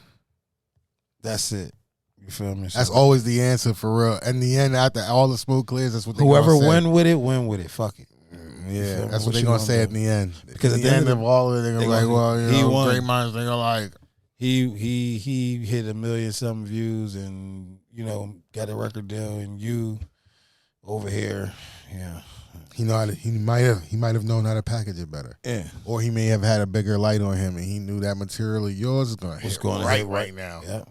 You feel me? That's always the answer for real. In the end, after all the smoke clears, that's what they whoever gonna say. win with it. Fuck it. Yeah, that's what they're gonna say at the end. Because at the end of all of it, they're gonna be like, "Well, he won. Great minds think alike." He hit 1 million something views and got a record deal, and you over here, yeah. He might have known how to package it better. Yeah. Or he may have had a bigger light on him and he knew that material of yours is going to hit right now. Yeah.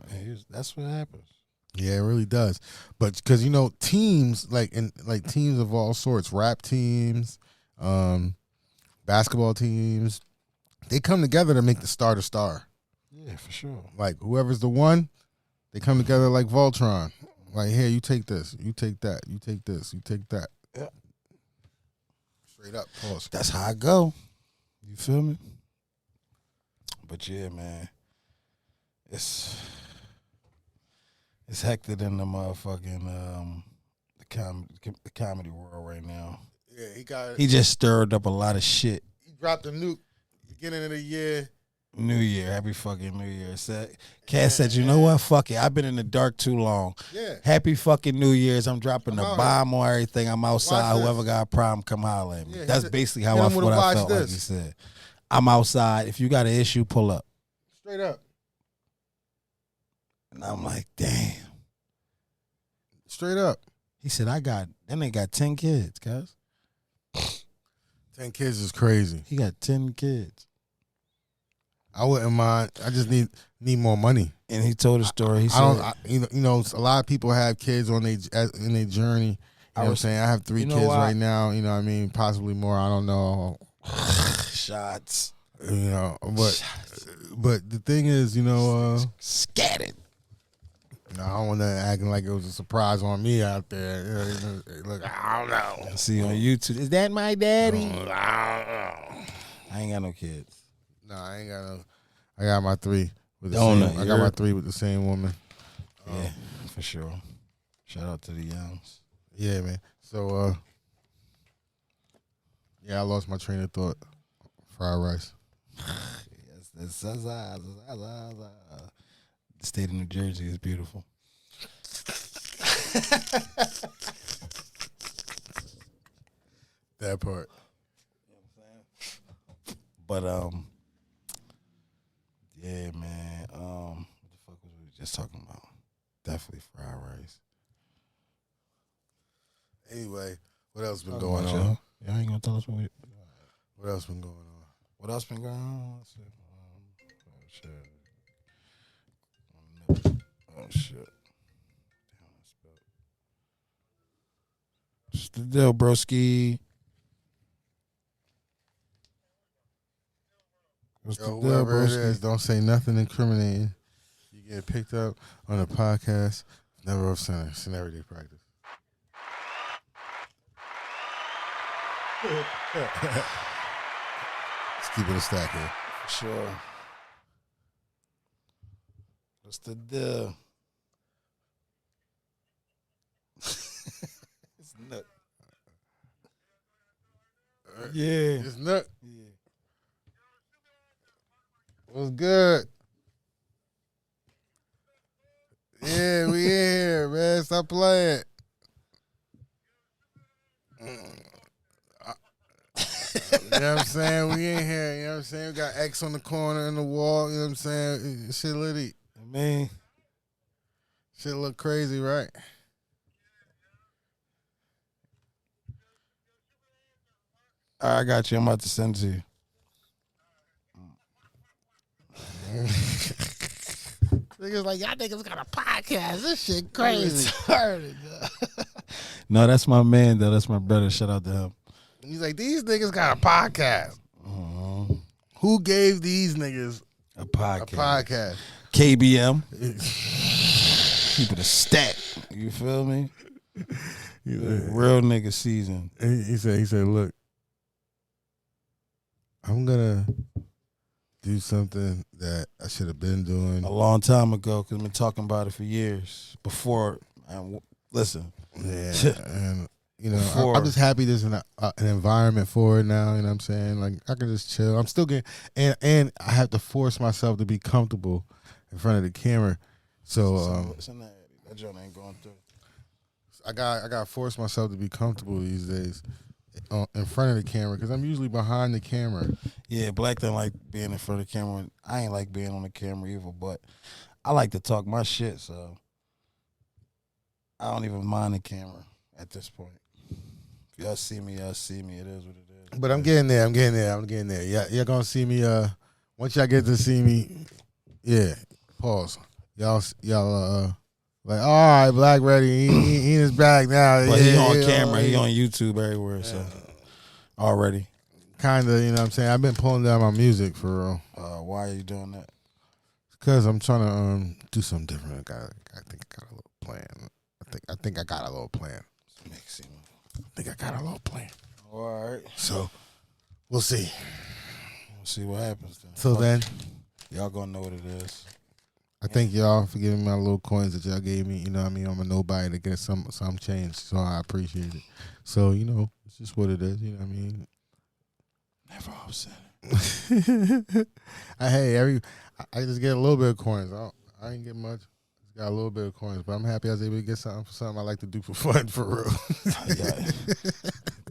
That's what happens. Yeah, it really does. But because teams teams of all sorts, rap teams, basketball teams, they come together to make the star to star. Yeah, for sure. Like whoever's the one, they come together like Voltron. Like, here, you take this, you take that, you take this, you take that. Yeah. Straight up, pause. That's how I go. You feel me? But yeah, man, it's hectic in the motherfucking the comedy world right now. Yeah, he just stirred up a lot of shit. He dropped a Nook beginning of the year. New Year, happy fucking New Year. Katt said, you know what? Fuck it. I've been in the dark too long. Yeah. Happy fucking New Year's. I'm dropping the bomb on everything. I'm outside. Whoever got a problem, come holler at me. Yeah, that's basically how I felt like he said. I'm outside. If you got an issue, pull up. Straight up. And I'm like, damn. Straight up. He said, they got 10 kids, guys. 10 kids is crazy. He got 10 kids. I wouldn't mind. I just need more money. And he told a story. He said, a lot of people have kids in their journey. You know what I'm saying? I have 3 kids right now. You know what I mean? Possibly more. I don't know. Shots. But the thing is, scattered. I don't want to acting like it was a surprise on me out there. Look, I don't know. See on YouTube, is that my daddy? I don't know. I ain't got no kids. No, I ain't got no. I got my 3 with the same. I got my 3 with the same woman. Yeah, for sure. Shout out to the Youngs. Yeah, man. So, I lost my train of thought. Fried rice. Yes, the state of New Jersey is beautiful. That part. But yeah, man. What the fuck was we just talking about? Definitely fried rice. Anyway, what else been going on? Y'all ain't gonna tell us what else been going on? What else been going on? Let's see. Oh shit. Just the deal, broski. Whoever it is, don't say nothing incriminating. You get picked up on a podcast. Never off center. It's an everyday practice. Let's keep it a stack here. Sure. What's the deal? It's Nook. Yeah. It's Nook. Yeah. What's good? Yeah, we in here, man. Stop playing. You know what I'm saying? We in here. You know what I'm saying? We got X on the corner and the wall. You know what I'm saying? Shit litty. Man, Shit look crazy, right? All right, I got you. I'm about to send it to you. Niggas like, y'all niggas got a podcast. This shit crazy. No, that's my man, though. That's my brother. Shout out to him. He's like, these niggas got a podcast. Who gave these niggas A a podcast. podcast? KBM. Keep it a stack. You feel me? Real nigga season. He said, look, I'm gonna do something that I should have been doing A long time ago, because I've been talking about it for years. Before, listen. Yeah, and you know, Before. I'm just happy there's an environment for it now. You know what I'm saying? Like I can just chill. I'm still getting, and I have to force myself to be comfortable in front of the camera. So that joint ain't going through. I got to force myself to be comfortable these days in front of the camera because I'm usually behind the camera. Yeah, Black don't like being in front of the camera. I ain't like being on the camera either, but I like to talk my shit, so I don't even mind the camera at this point. If y'all see me, y'all see me. It is what it is. But I'm getting there. Yeah, you're gonna see me. Once y'all get to see me, yeah. Pause. Y'all. Like, all right, Black ready. He in his bag now. But yeah, he on camera. He on YouTube everywhere. So already. Kind of, you know what I'm saying? I've been pulling down my music for real. Why are you doing that? Because I'm trying to do something different. I think I got a little plan. I think I got a little plan. I think I got a little plan. All right. So we'll see. We'll see what happens then. Till then, y'all gonna know what it is. I thank y'all for giving me my little coins that y'all gave me. You know what I mean? I'm a nobody to get some change, so I appreciate it. So, you know, it's just what it is. You know what I mean? Never upset it. I just get a little bit of coins. I ain't get much. Just got a little bit of coins, but I'm happy I was able to get something for something I like to do for fun, for real.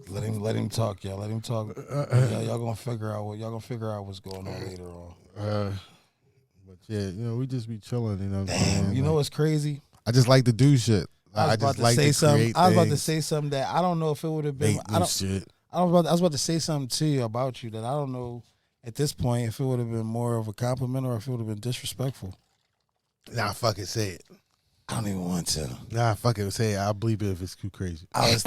Let him talk, y'all. Let him talk. Y'all gonna figure out what's going on later on. But yeah, you know, we just be chilling. You know what I'm Damn, saying? you know what's crazy? I just like to do shit. I just like to create things. I was about to say something that I don't know if it would have been. Make new shit. I was about to say something to you about you that I don't know at this point if it would have been more of a compliment or if it would have been disrespectful. Nah, fucking say it. I don't even want to. Nah, fucking say it. I'll bleep it if it's too crazy. I was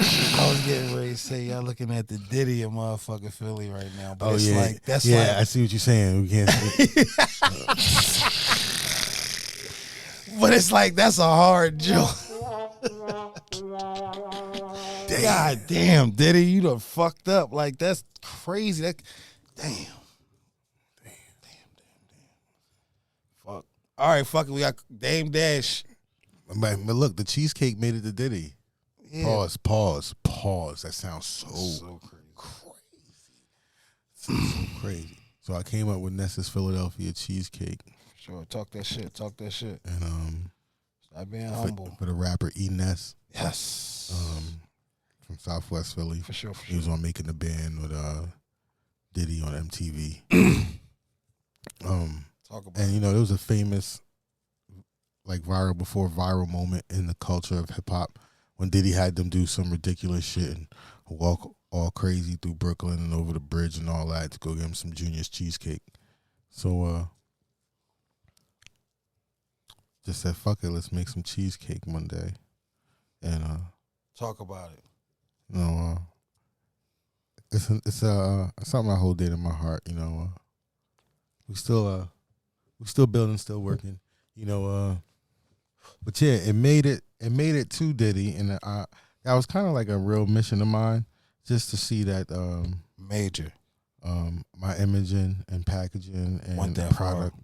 getting ready to say y'all looking at the Diddy of motherfucking Philly right now. But it's like that's like I see what you're saying. We can't say but it's like that's a hard joke. God damn, Diddy, you done fucked up. Like that's crazy. Damn. Fuck. All right, fuck it. We got Dame Dash. But look, the Cheesecake made it to Diddy. Yeah. Pause. That sounds so crazy. So I came up with Ness's Philadelphia Cheesecake. Sure, talk that shit. And stop being humble. For the rapper Ness. Yes. From Southwest Philly. For sure. He was on Making the Band with Diddy on MTV. Talk about and you know, there was a famous viral moment in the culture of hip hop when Diddy had them do some ridiculous shit and walk all crazy through Brooklyn and over the bridge and all that to go get him some Junior's cheesecake. So just said, fuck it, let's make some cheesecake one day. And talk about it. You know, it's something I hold dear to my heart, you know. We still building, still working, you know, but yeah, it made it to Diddy, and that was kind of like a real mission of mine, just to see that major, my imaging and packaging and that product,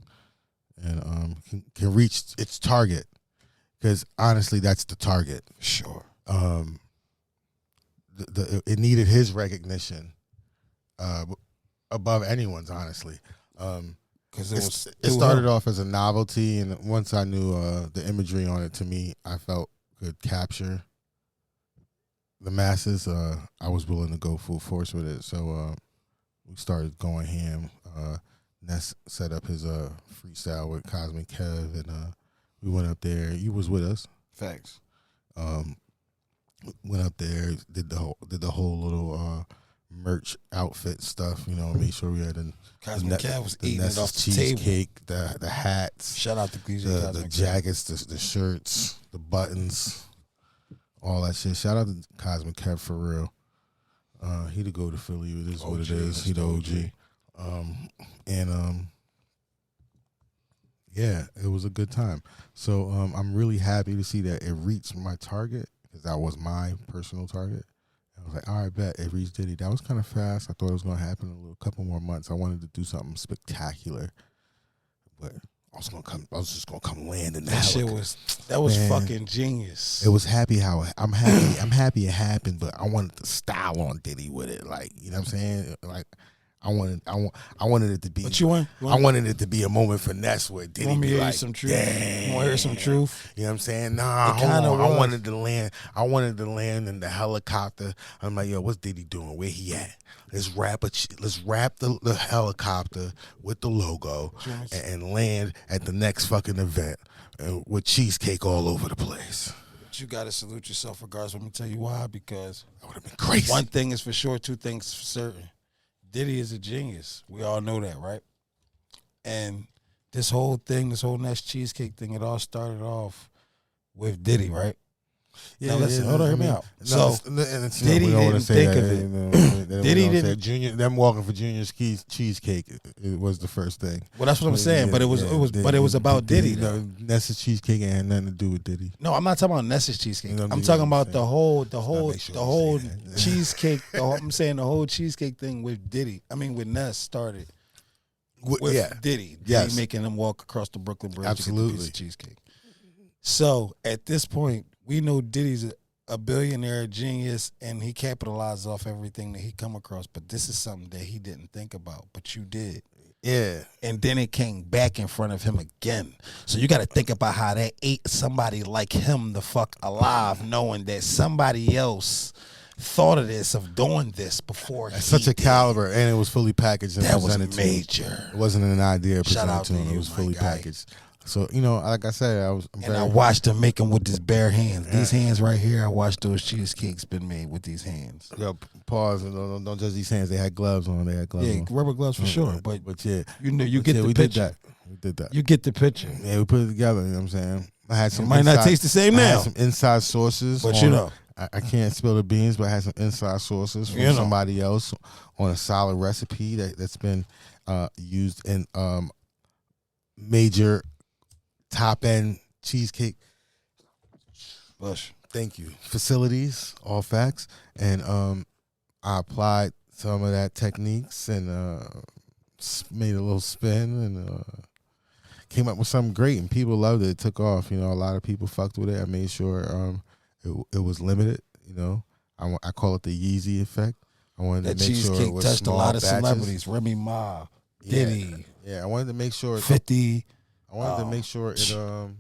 and can reach its target, because honestly, that's the target. Sure. It needed his recognition above anyone's, honestly. Because it started off as a novelty, and once I knew the imagery on it, to me, I felt could capture the masses. I was willing to go full force with it, so we started going ham. Ness set up his freestyle with Cosmic Kev, and We went up there. You was with us. Facts. Went up there, did the whole little merch outfit stuff. You know, made sure we had Cosmic Cat was eating Ness it off the cheesecake, table. the hats, Shout out to DJ the Cosmic jackets, the shirts, the buttons, all that shit. Shout out to Cosmic Cat for real. He to go to Philly. It is what it is. He the OG. Yeah, it was a good time. So I'm really happy to see that it reached my target because that was my personal target. I was like, all right, bet it reached Diddy. That was kind of fast. I thought it was going to happen in a couple more months. I wanted to do something spectacular, but I was just gonna come land in that shit was fucking genius. It was happy how I'm happy it happened, but I wanted the style on Diddy with it. Like, you know what I'm saying? Like, I wanted it to be. What you want? I wanted it to be a moment for Ness where Diddy want me be to hear like, some truth? yeah. You want to hear some truth? You know what I'm saying? Nah, It kinda hold on. was. I wanted to land in the helicopter. I'm like, yo, what's Diddy doing? Where he at? Let's wrap the helicopter with the logo and land at the next fucking event with cheesecake all over the place. But you got to salute yourself regardless. Let me tell you why. Because that would have been crazy. One thing is for sure, two things for certain. Diddy is a genius. We all know that, right? And this whole Ness cheesecake thing, it all started off with Diddy, right? Yeah, now listen, hold on, hear me out. No, so Diddy didn't think of it. Diddy didn't. Junior, them walking for Junior's cheesecake, it was the first thing. Well, that's what I'm saying. Yeah, but it was about Diddy. No, Ness's cheesecake ain't had nothing to do with Diddy. No, I'm not talking about Ness's cheesecake. I'm talking about the whole cheesecake. I'm saying the whole cheesecake thing with Diddy. I mean, with Ness started with Diddy. Diddy making him walk across the Brooklyn Bridge Absolutely. to get a piece of cheesecake. So at this point, we know Diddy's a billionaire genius, and he capitalizes off everything that he come across. But this is something that he didn't think about, but you did. Yeah. And then it came back in front of him again. So you got to think about how that ate somebody like him the fuck alive, knowing that somebody else thought of this, of doing this before. At such a caliber, and it was fully packaged and that presented was to him. Major. It wasn't an idea presented to him. You, it was fully guy. packaged. So, you know, like I said, I watched him make them with his bare hands. These hands right here, I watched those cheesecakes been made with these hands. Yo, pause. Don't judge these hands. They had gloves on. Yeah, rubber gloves for sure. But yeah. You know, you get the picture. We did that. You get the picture. Yeah, we put it together. You know what I'm saying? I had some. It might not taste the same now. I had some inside sources. But you know. I can't spill the beans, but I had some inside sources from somebody else on a solid recipe that's been used in major top-end cheesecake thank you facilities, all facts, and I applied some of that techniques and made a little spin and came up with something great, and people loved it. It took off. You know, a lot of people fucked with it. I made sure it was limited. You know, I call it the Yeezy effect. I wanted that to make sure it was touched a lot of batches. celebrities. Remy Ma, Diddy, yeah. I wanted to make sure 50. I wanted to make sure it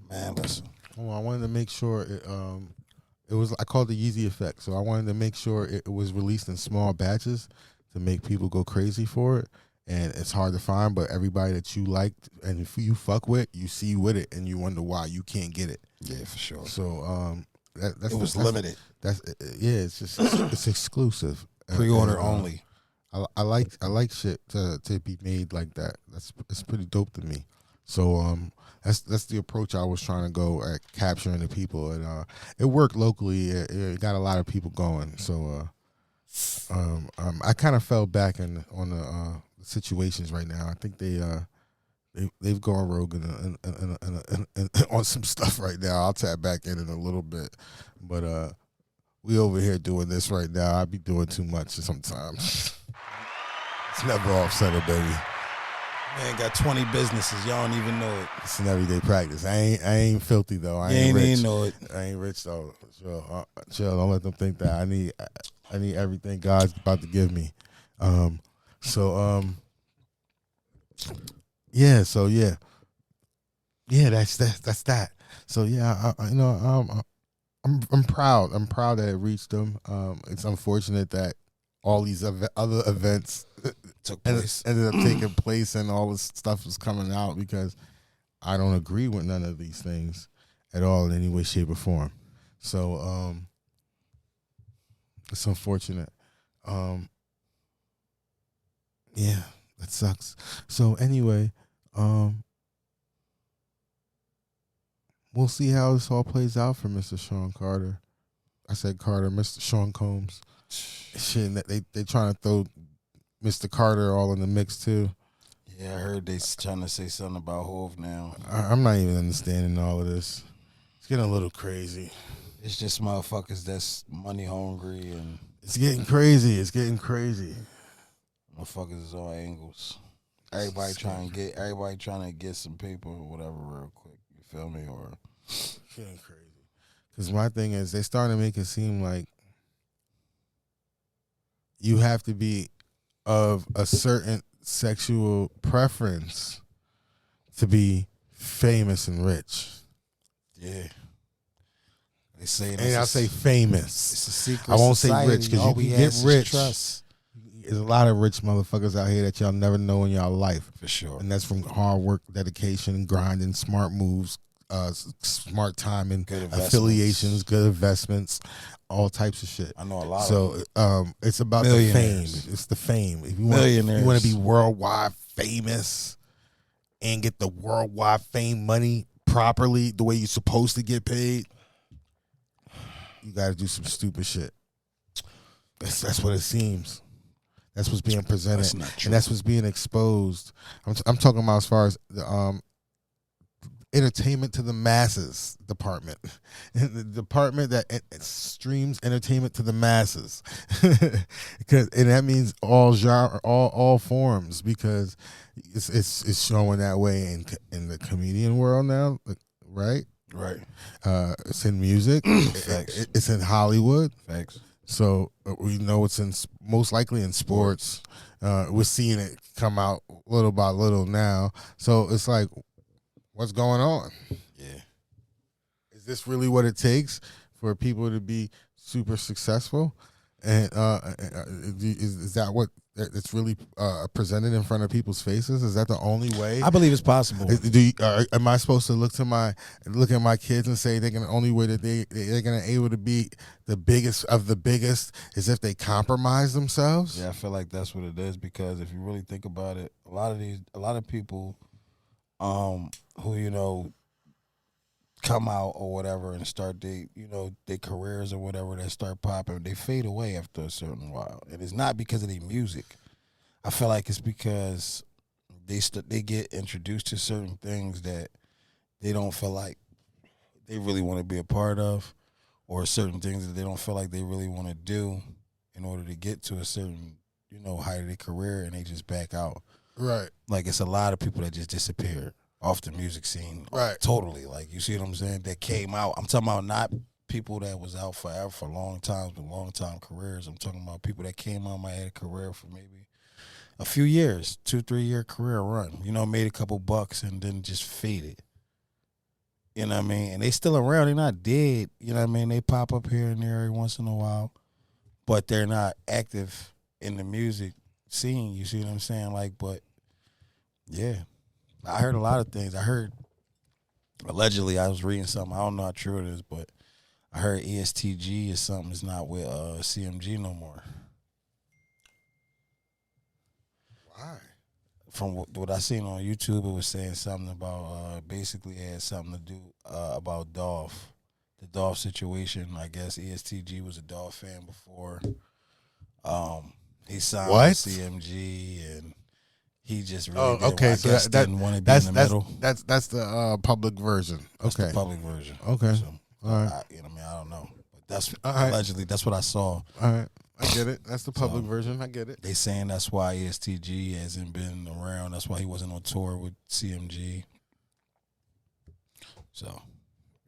man, listen. I wanted to make sure it was, I call it the Yeezy effect. So I wanted to make sure it was released in small batches to make people go crazy for it. And it's hard to find, but everybody that you liked and if you fuck with, you see with it, and you wonder why you can't get it. Yeah, for sure. So it was limited. It's just it's exclusive. Pre-order only. I like shit to be made like that. It's pretty dope to me. So that's the approach I was trying to go at capturing the people, and it worked locally. It got a lot of people going. So I kind of fell back on the situations right now. I think they've gone rogue and on some stuff right now. I'll tap back in a little bit, but we over here doing this right now. I be doing too much sometimes. It's never off center, baby. Man, got 20 businesses. Y'all don't even know it. It's an everyday practice. I ain't filthy though. I ain't rich. Even know it. I ain't rich though. Chill. Don't let them think that. I need everything God's about to give me. Yeah. So yeah. That's that. So yeah. I'm proud. I'm proud that it reached them. It's unfortunate that all these other events ended up taking place and all this stuff is coming out because I don't agree with none of these things. at all in any way, shape, or form. So it's unfortunate. Yeah, that sucks. So anyway, we'll see how this all plays out for Mr. Sean Carter. I said Carter, Mr. Sean Combs. Shit, they trying to throw Mr. Carter all in the mix too. Yeah, I heard they trying to say something about Hov now. I'm not even understanding all of this. It's getting a little crazy. It's just motherfuckers that's money hungry and it's getting crazy. It's getting crazy. Motherfuckers is all angles. Everybody trying to get some paper or whatever real quick. You feel me? Or getting crazy. Because my thing is, they starting to make it seem like you have to be of a certain sexual preference to be famous and rich. Yeah. They say and I say famous. It's a secret. I won't society. say rich because you can get rich. There's a lot of rich motherfuckers out here that y'all never know in y'all life. For sure. And that's from hard work, dedication, grinding, smart moves, smart timing, affiliations, good investments, all types of shit. I know a lot. So it's about the fame. It's the fame. If you want to be worldwide famous and get the worldwide fame money properly, the way you're supposed to get paid, you got to do some stupid shit. That's what it seems. That's what's being presented, that's not true. And that's what's being exposed. I'm talking about as far as the entertainment to the masses department, the department that streams entertainment to the masses, and that means all genre, all forms, because it's showing that way in the comedian world now, right? Right. It's in music. It's in Hollywood. Facts. So we know it's most likely in sports. We're seeing it come out little by little now. So it's like, what's going on? Yeah. Is this really what it takes for people to be super successful? And is that what it's really presented in front of people's faces? Is that the only way? I believe it's possible. Am I supposed to look at my kids and say the only way that they're gonna able to be the biggest of the biggest is if they compromise themselves? Yeah, I feel like that's what it is, because if you really think about it, a lot of people, who come out or whatever and start their careers or whatever, that start popping, they fade away after a certain while, and it's not because of their music. I feel like it's because they get introduced to certain things that they don't feel like they really want to be a part of, or certain things that they don't feel like they really want to do in order to get to a certain height of their career, and they just back out. Right. Like, it's a lot of people that just disappeared off the music scene. Right. Totally. Like, you see what I'm saying? That came out. I'm talking about not people that was out forever for long times with long time careers. I'm talking about people that came out, might have a career for maybe a few years, 2-3 year career run. Made a couple bucks and then just faded. You know what I mean? And they still around. They're not dead. You know what I mean? They pop up here and there every once in a while, but they're not active in the music scene. You see what I'm saying? Like, but yeah. I heard a lot of things. I heard, allegedly, I was reading something. I don't know how true it is, but I heard EST Gee is something that's not with CMG no more. Why? From what I seen on YouTube, it was saying something about, basically it had something to do about Dolph. The Dolph situation. I guess EST Gee was a Dolph fan before. He signed with CMG, and he just really didn't want to be in the middle. That's the public version. That's the public version. Okay. So, all right. I don't know. But that's allegedly, that's what I saw. All right. I get it. That's the public version. I get it. They saying that's why EST Gee hasn't been around. That's why he wasn't on tour with CMG. So,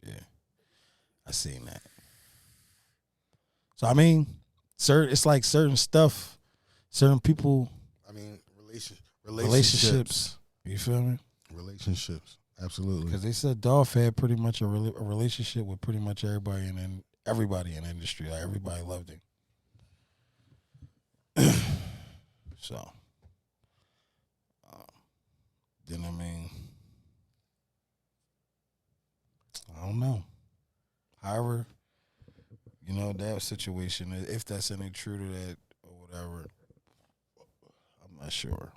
yeah. I seen that. So, I mean, it's like certain stuff, certain people. I mean, relationships. You feel me? Relationships, absolutely. Because they said Dolph had pretty much a relationship with pretty much everybody in the industry. Like, everybody loved him. So, then I mean, I don't know. However, you know, that situation, if that's any true to that or whatever, I'm not sure.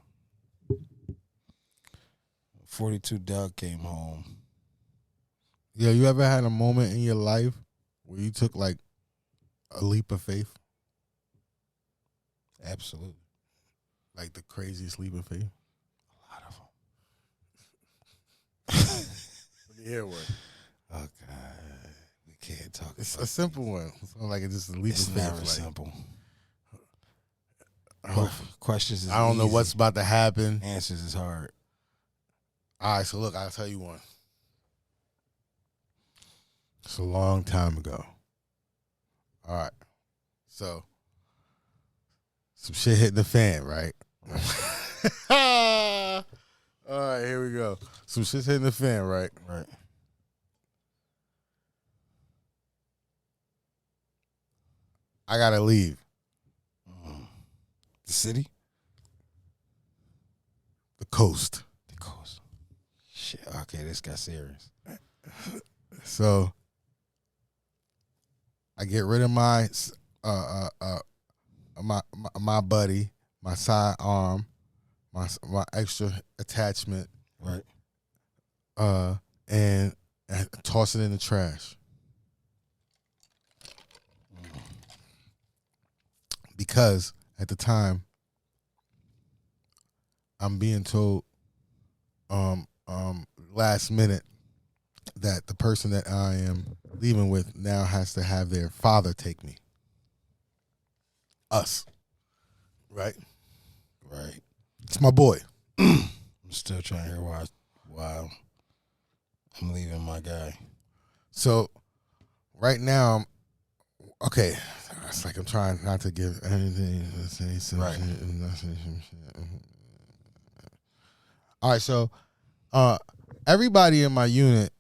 42 Doug came home. Yeah, you ever had a moment in your life where you took like a leap of faith? Absolutely. Like the craziest leap of faith? A lot of them. Let me hear one. Oh, God. We can't talk It's about a simple one. It's not like it's just a leap It's of faith. never Like, simple. uh, Questions is I don't know easy. what's about to happen. Answers is hard. All right, so look, I'll tell you one. It's a long time ago. All right. So, some shit hitting the fan, right? All right, here we go. Some shit's hitting the fan, right? Right. I gotta leave. The city? The coast. The coast. Shit. Okay, this got serious. So I get rid of my my buddy, my sidearm, my extra attachment, Right. and toss it in the trash. Because at the time I'm being told last minute that the person that I am leaving with now has to have their father take me. Us. Right? Right. It's my boy. I'm still trying to hear why I'm leaving my guy. So right now, okay, it's like I'm trying not to give anything. Right. All right, so everybody in my unit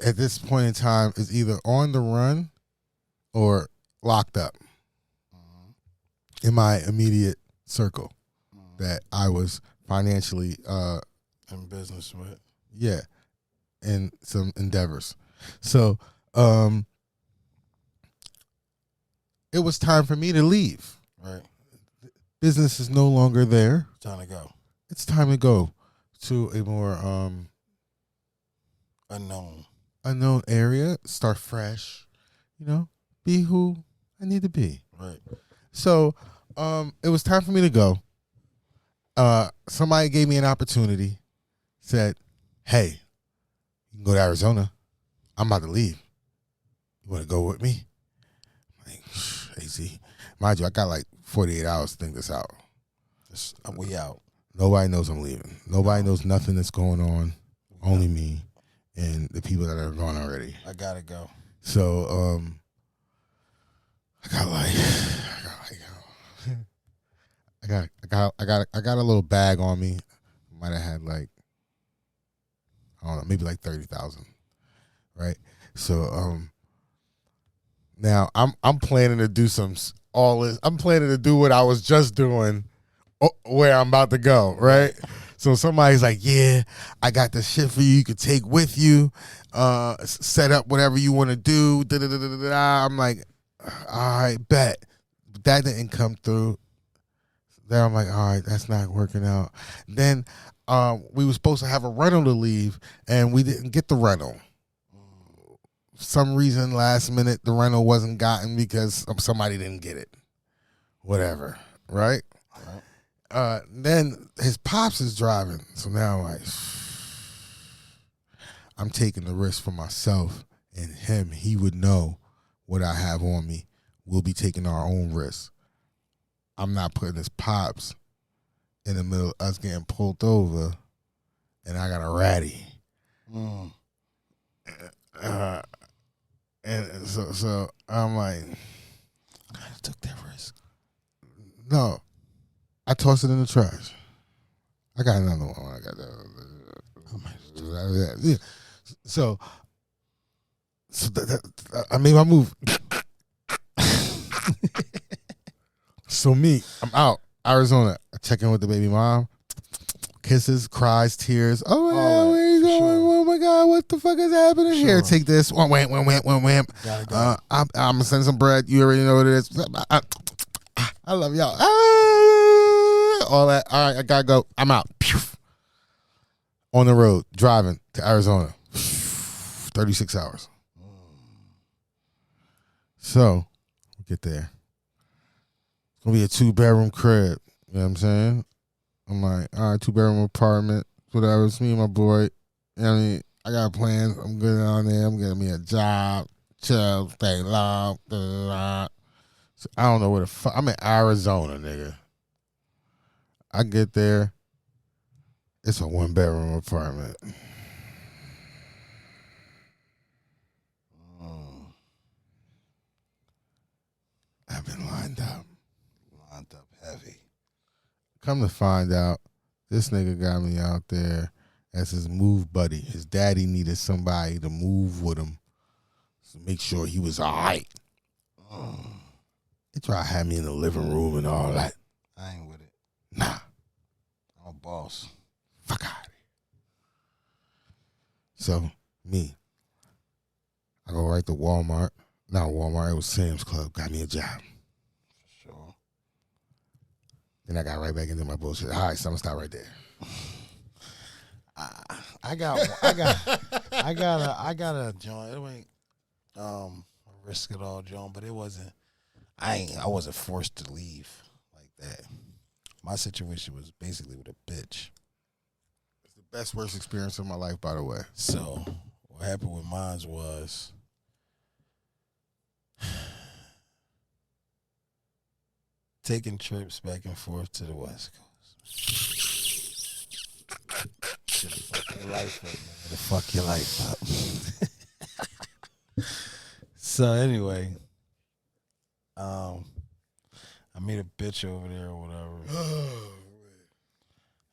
at this point in time is either on the run or locked up in my immediate circle that I was financially In business with. yeah, in some endeavors. So it was time for me to leave. Right. Business is no longer there. Time to go. It's time to go to a more unknown area, start fresh, be who I need to be. Right. So it was time for me to go. Somebody gave me an opportunity, said, hey, you can go to Arizona. I'm about to leave. You want to go with me? I'm like, AZ. Mind you, I got like 48 hours to think this out. We out. Nobody knows I'm leaving. Nobody knows nothing that's going on. Only me and the people that are gone already. I gotta go. So I got a little bag on me. Might have had like, I don't know, maybe like 30,000. Right? So now I'm planning to do I'm planning to do what I was just doing where I'm about to go, right? So somebody's like, yeah, I got the shit for you could take with you, set up whatever you want to do. I'm like, all right, bet. But that didn't come through. Then I'm like, all right, that's not working out. Then we were supposed to have a rental to leave, and we didn't get the rental. For some reason, last minute, the rental wasn't gotten because somebody didn't get it. Whatever, right? Then his pops is driving. So now I'm like, I'm taking the risk for myself and him. He would know what I have on me. We'll be taking our own risks. I'm not putting his pops in the middle of us getting pulled over and I got a ratty. And so I'm like, I took that risk. No. I tossed it in the trash. I got another one. I got that. Yeah. So I made my move. So I'm out. Arizona. I check in with the baby mom. Kisses, cries, tears. Oh, yeah, where you going? Sure. Oh my God, God, what the fuck is happening here? Sure. Take this. Wham, wham, wham, wham, wham. I'm gonna send some bread. You already know what it is. I love y'all. All that. All right, I gotta go. I'm out. Pew. On the road, driving to Arizona. 36 hours. So, we get there. It's gonna be a 2-bedroom crib. You know what I'm saying? I'm like, all right, 2-bedroom apartment, whatever. It's me and my boy. You know what I mean? I got plans. I'm good on there. I'm getting me a job, chill, stay long. So I don't know where the fuck. I'm in Arizona, nigga. I get there. It's a 1-bedroom apartment. I've been lined up. Lined up heavy. Come to find out, this nigga got me out there as his move buddy. His daddy needed somebody to move with him to make sure he was all right. They tried to have me in the living room and all that. I ain't with it. Nah. I'm a boss. Fuck out of here. So, me. I go right to Walmart. Not Walmart, it was Sam's Club. Got me a job. Sure. Then I got right back into my bullshit. All right, so I'm gonna stop right there. I got a joint. It ain't a risk it all joint, but it wasn't. I wasn't forced to leave like that. My situation was basically with a bitch. It's the best worst experience of my life, by the way. So what happened with mine was taking trips back and forth to the West Coast. Should have fucked your life up, man. To fuck your life up. So anyway, I meet a bitch over there or whatever.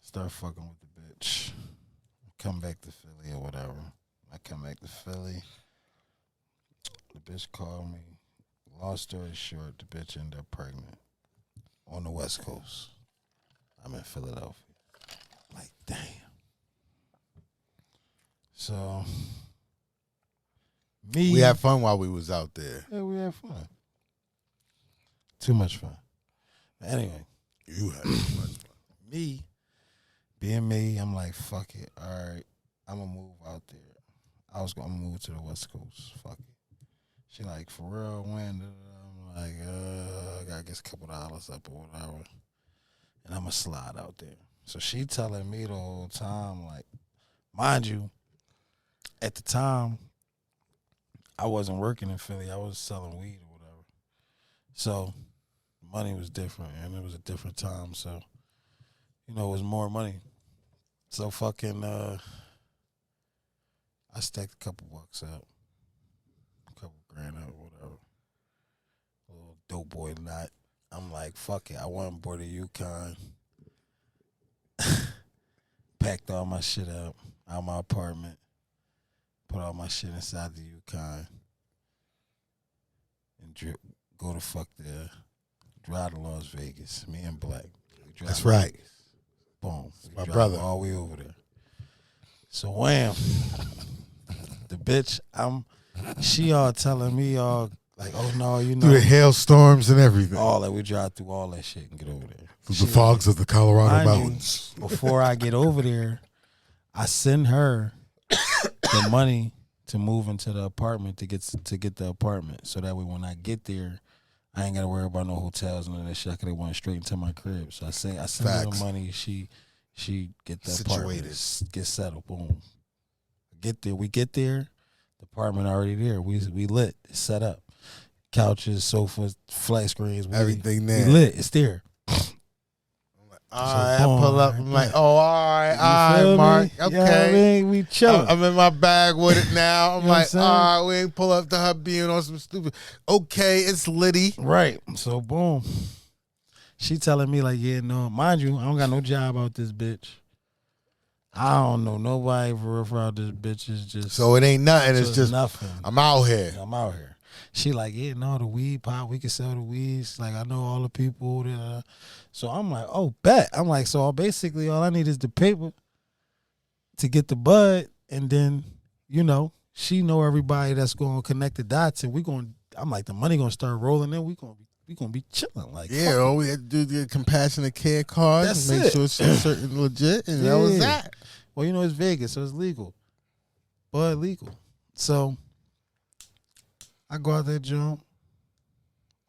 Start fucking with the bitch. Come back to Philly or whatever. I come back to Philly. The bitch called me. Long story short, the bitch ended up pregnant on the West Coast. I'm in Philadelphia. Like, damn. So, me. We had fun while we was out there. Yeah, we had fun. Too much fun. But anyway. You had too much fun. Me, being me, I'm like, fuck it. All right, I'm going to move out there. I was going to move to the West Coast. Fuck it. She like, for real, when? I'm like, I got to get a couple dollars up or whatever. And I'm going to slide out there. So she telling me the whole time, like, mind you, at the time, I wasn't working in Philly. I was selling weed or whatever. So money was different, and it was a different time. So, you know, it was more money. So fucking, I stacked a couple bucks up. A couple grand up or whatever. A little dope boy knot. I'm like, fuck it. I went on board the Yukon. Packed all my shit up out of my apartment. Put all my shit inside the Yukon. And go to fuck there. Drive to Las Vegas. Me and Black. That's right. Vegas. Boom. My brother. All the way over there. So wham. The bitch, she all telling me all like, oh no, you know. Through the hailstorms and everything. All that, we drive through all that shit and get over there. Through the fogs of the Colorado mountains. Before I get over there, I send her the money to move into the apartment to get the apartment. So that way when I get there, I ain't gotta worry about no hotels and all that shit. I could have went straight into my crib. So I send her the money. She get the apartment, get settled. Boom. We get there. The apartment already there. We lit. It's set up. Couches, sofas, flat screens, everything there. We lit. It's there. All right, I pull up. I'm like, oh, all right, Mark. Okay. You know what I mean? We chilling. I'm in my bag with it now. I'm like, all right, we ain't pull up to her being on some stupid. Okay, it's Liddy. Right. So, boom. She telling me, like, yeah, no. Mind you, I don't got no job out this bitch. I don't know nobody for real out this bitch. Is just. So it ain't nothing. It's just nothing. I'm out here. She like, yeah, no, the weed pot, we can sell the weeds. Like, I know all the people. So I'm like, oh, bet. I'm like, so basically all I need is the paper to get the bud, and then she know everybody that's going to connect the dots, and I'm like, the money going to start rolling in. We going to be chilling. Like, yeah, all we had to do the compassionate care card and make sure it's certain legit, and that was that. Well, it's Vegas, so it's legal. But legal. So I go out there, jump.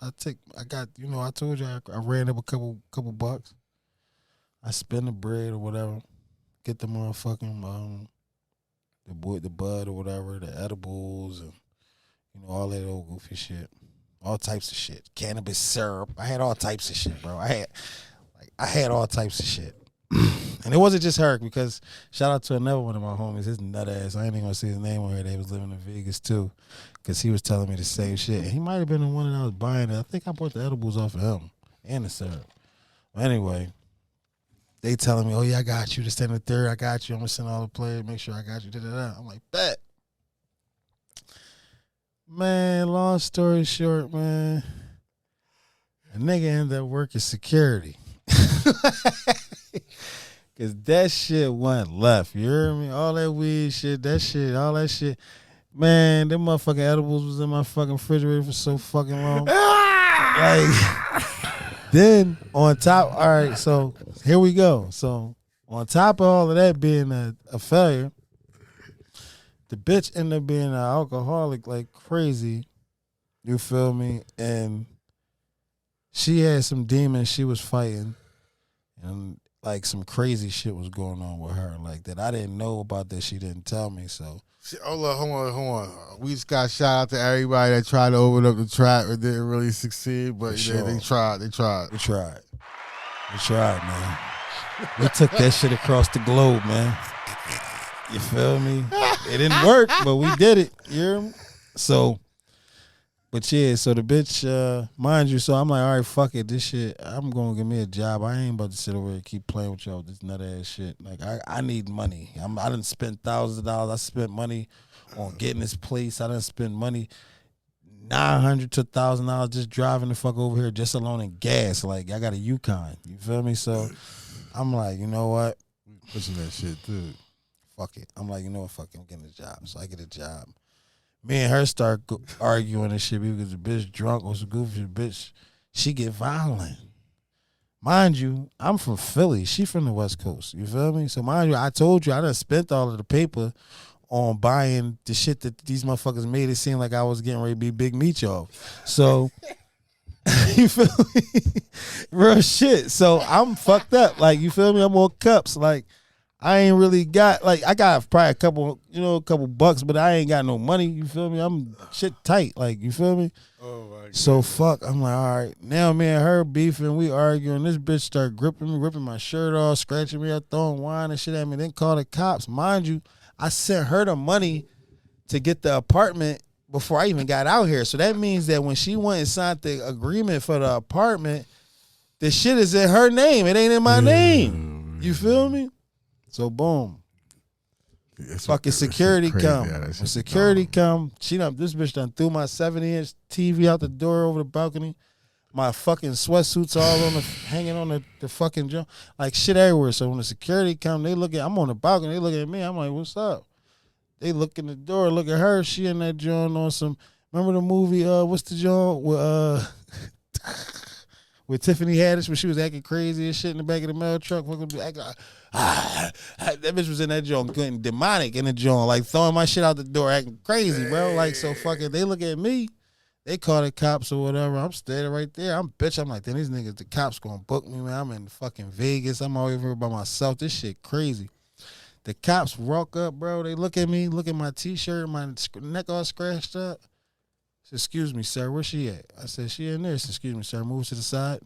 I told you I ran up a couple bucks. I spend the bread or whatever. Get the motherfucking the bud or whatever, the edibles and all that old goofy shit. All types of shit. Cannabis syrup. I had all types of shit, bro. I had all types of shit. And it wasn't just her, because shout out to another one of my homies, his nut ass. I ain't even gonna say his name on here. They was living in Vegas too, because he was telling me the same shit. And he might have been the one that I was buying it. I think I bought the edibles off of him and the syrup. But anyway, they telling me, oh yeah, I got you. This, and the third, I got you. I'm gonna send all the players, make sure I got you. Da-da-da. I'm like, bet. Man, long story short, man, a nigga ended up working security. Cause that shit went left. You hear me? All that weed shit, all that shit. Man, them motherfucking edibles was in my fucking refrigerator for so fucking long. Like, then on top, all right, so here we go. So on top of all of that being a failure, the bitch ended up being an alcoholic like crazy. You feel me? And she had some demons she was fighting. And like some crazy shit was going on with her, like that I didn't know about, that she didn't tell me. So hold on. We just got shout out to everybody that tried to open up the trap and didn't really succeed, but they tried. They tried, man. We took that shit across the globe, man. You feel me? It didn't work, but we did it. You hear me? So, but yeah, so the bitch, mind you, so I'm like, all right, fuck it, this shit, I'm going to give me a job. I ain't about to sit over here and keep playing with y'all with this nut ass shit. Like, I need money. I done spent thousands of dollars. I spent money on getting this place. I done spent money, $900 to $1,000 just driving the fuck over here just alone in gas. Like, I got a Yukon. You feel me? So I'm like, you know what? Pushing that shit too. Fuck it. I'm like, you know what? Fuck it. I'm getting a job. So I get a job. Me and her start arguing and shit because the bitch drunk or some goofy bitch. She get violent. Mind you, I'm from Philly. She from the West Coast. You feel me? So mind you, I told you I done spent all of the paper on buying the shit that these motherfuckers made it seem like I was getting ready to be Big Meatloaf. So you feel me? Real shit. So I'm fucked up. Like, you feel me? I'm on cups. Like, I ain't really got, like, I got probably a couple bucks, but I ain't got no money. You feel me? I'm shit tight. Like, you feel me? Oh my God. So fuck. I'm like, all right. Now me and her beefing, we arguing. This bitch start gripping me, ripping my shirt off, scratching me up, throwing wine and shit at me. Then call the cops. Mind you, I sent her the money to get the apartment before I even got out here. So that means that when she went and signed the agreement for the apartment, the shit is in her name. It ain't in my name. You feel me? So boom. Fucking security come. When security come, this bitch done threw my 70-inch TV out the door over the balcony. My fucking sweatsuits all hanging on the fucking jump. Like shit everywhere. So when the security come, I'm on the balcony, they look at me. I'm like, what's up? They look in the door, look at her. She in that joint on some, remember the movie, what's the joint with with Tiffany Haddish when she was acting crazy and shit in the back of the mail truck? That bitch was in that joint getting demonic in the joint, like throwing my shit out the door, acting crazy, bro. Like, so fucking, they look at me, they call the cops or whatever. I'm standing right there. I'm like, then these niggas, the cops gonna book me, man. I'm in fucking Vegas. I'm all over here by myself. This shit crazy. The cops walk up, bro. They look at me, look at my T-shirt, my neck all scratched up. I said, excuse me, sir, where's she at? I said, she in there. I said, excuse me, sir, move to the side.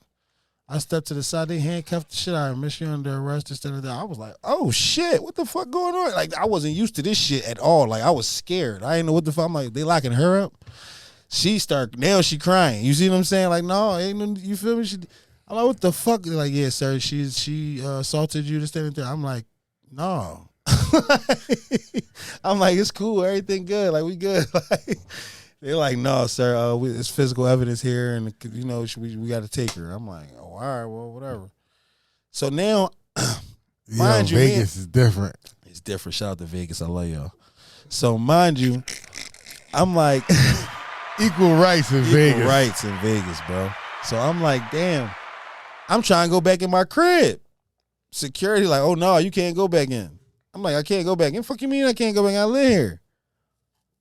I stepped to the side. They handcuffed the shit out of me. She under arrest. This, that, and that. I was like, oh, shit, what the fuck going on? Like, I wasn't used to this shit at all. Like, I was scared. I didn't know what the fuck. I'm like, they locking her up? Now she crying. You see what I'm saying? Like, no, ain't no, you feel me? I'm like, what the fuck? They're like, yeah, sir, she assaulted you, this, that, and that. I'm like, no. I'm like, it's cool. Everything good. Like, we good. Like, they're like, no, sir, it's physical evidence here, and, you know, we got to take her. I'm like, oh, all right, well, whatever. So now, mind you, Vegas is different. It's different. Shout out to Vegas. I love y'all. So mind you, I'm like equal rights in Vegas. Equal rights in Vegas, bro. So I'm like, damn. I'm trying to go back in my crib. Security like, oh no, you can't go back in. I'm like, I can't go back in. Fuck you mean I can't go back in? I live here.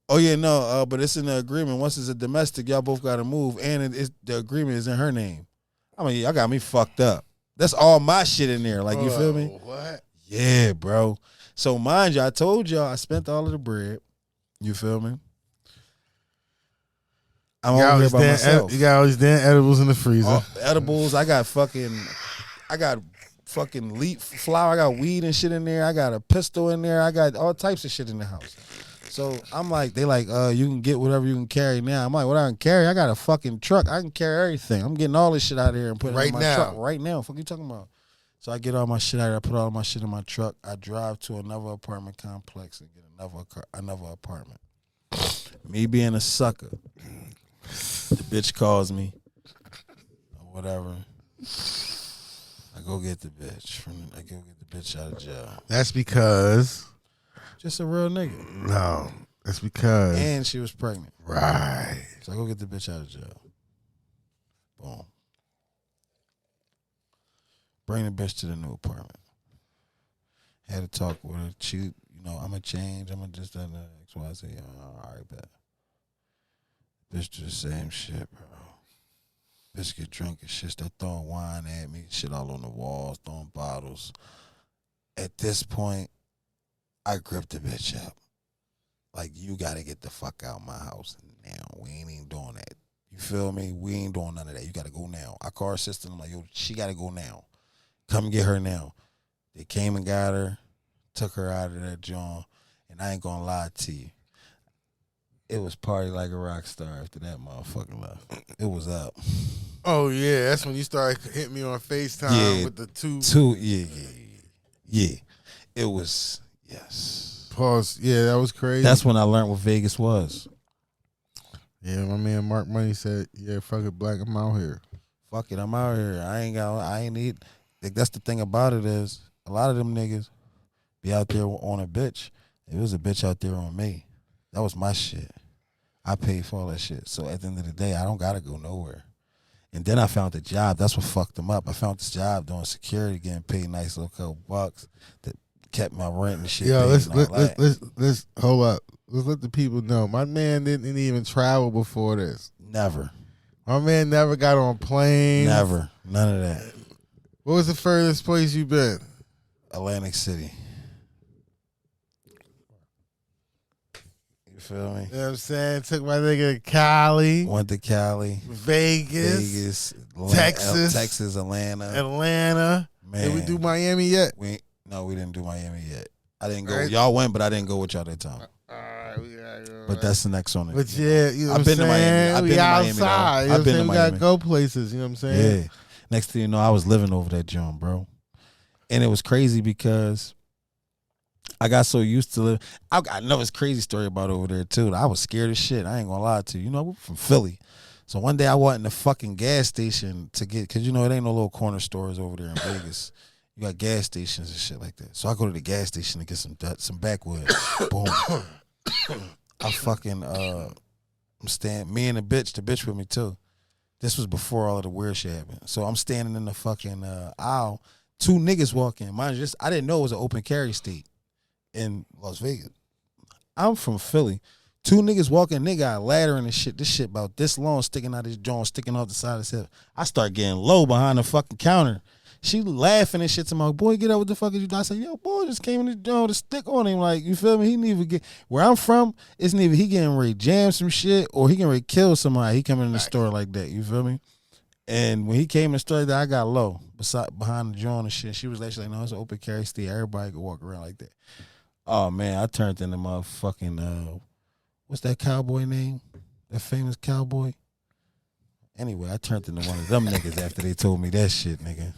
Oh yeah, no, but it's in the agreement. Once it's a domestic, y'all both gotta move, and the agreement is in her name. I mean, y'all got me fucked up. That's all my shit in there. Like, you feel me? What? Yeah, bro. So mind you, I told y'all I spent all of the bread. You feel me? I'm over here by myself. You got all these damn edibles in the freezer. Edibles. I got fucking leaf flour. I got weed and shit in there. I got a pistol in there. I got all types of shit in the house. So I'm like, they like, you can get whatever you can carry now. I'm like, what I can carry? I got a fucking truck. I can carry everything. I'm getting all this shit out of here and put it in my truck right now. Fuck you talking about? So I get all my shit out of here. I put all my shit in my truck. I drive to another apartment complex and get another apartment. Me being a sucker. The bitch calls me or whatever. I go get the bitch. I go get the bitch out of jail. That's because just a real nigga. No, that's because and she was pregnant. Right. So I go get the bitch out of jail. Boom. Bring the bitch to the new apartment. Had a talk with her. She, I'm gonna change. I'm gonna just that X, Y, Z. All right, bet. Bitch do the same shit, bro. Bitch get drunk and shit. Start throwing wine at me. Shit all on the walls. Throwing bottles. At this point, I gripped the bitch up. Like, you got to get the fuck out of my house now. We ain't even doing that. You feel me? We ain't doing none of that. You got to go now. I call her sister. I'm like, yo, she got to go now. Come get her now. They came and got her. Took her out of that joint. And I ain't going to lie to you. It was party like a rock star after that motherfucker left. It was up. Oh, yeah. That's when you started hitting me on FaceTime with the two. Yeah. It was, yes. Pause. Yeah, that was crazy. That's when I learned what Vegas was. Yeah, my man Mark Money said, yeah, fuck it, Black, I'm out here. Fuck it, I'm out here. I ain't need. Like, that's the thing about it is, a lot of them niggas be out there on a bitch. It was a bitch out there on me. That was my shit. I paid for all that shit. So at the end of the day, I don't gotta go nowhere. And then I found a job. That's what fucked them up. I found this job doing security, getting paid nice little couple bucks that kept my rent and shit. Yo, let's hold up. Let's let the people know. My man didn't even travel before this. Never. My man never got on planes. Never. None of that. What was the furthest place you been? Atlantic City. You feel me? You know what I'm saying? Took my nigga to Cali. Went to Cali. Vegas. Texas, Atlanta. Man. Did we do Miami yet? No, we didn't do Miami yet. I didn't go. Right. Y'all went, but I didn't go with y'all that time. All right, we gotta go. But that's the next one. But yeah, you know I've been to Miami. I've been to Miami. I've been to Miami. We gotta go places. You know what I'm saying? Yeah. Next thing you know, I was living over that joint, bro. And it was crazy because I got so used to live. I know it's a crazy story about over there too. I was scared as shit. I ain't gonna lie to you. We're from Philly. So one day I went in the fucking gas station to get, because it ain't no little corner stores over there in Vegas. You got gas stations and shit like that. So I go to the gas station to get some backwood. Boom. I fucking, I'm standing, me and the bitch with me too. This was before all of the weird shit happened. So I'm standing in the fucking aisle. Two niggas walk in. Mind you, I didn't know it was an open carry state in Las Vegas. I'm from Philly. Two niggas walking, they got a ladder and shit. This shit about this long, sticking out his joint, sticking off the side of his hip. I start getting low behind the fucking counter. She laughing and shit to my boy, get up, what the fuck is you doing? I said, yo, boy, just came in the joint with a stick on him. Like, you feel me? He didn't even get, where I'm from, it's neither he getting ready to jam some shit or he getting ready to kill somebody. He coming in the store like that, you feel me? And when he came in the store like that, I got low behind the joint and shit. She was actually like, no, it's an open carry state. Everybody could walk around like that. Oh, man, I turned into motherfucking, what's that cowboy name? That famous cowboy? Anyway, I turned into one of them niggas after they told me that shit, nigga.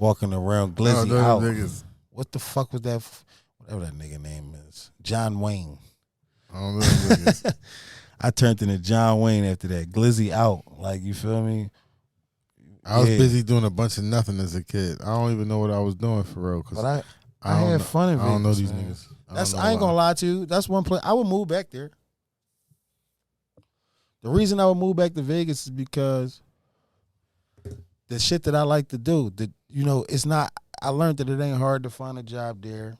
Walking around glizzy out. Niggas. What the fuck was that? Whatever that nigga name is. John Wayne. I don't know niggas. I turned into John Wayne after that. Glizzy out. Like, you feel me? I was busy doing a bunch of nothing as a kid. I don't even know what I was doing for real. But I had fun in Vegas. I don't know these niggas. I ain't gonna lie to you. That's one place I would move back there. The reason I would move back to Vegas is because the shit that I like to do. That it's not. I learned that it ain't hard to find a job there.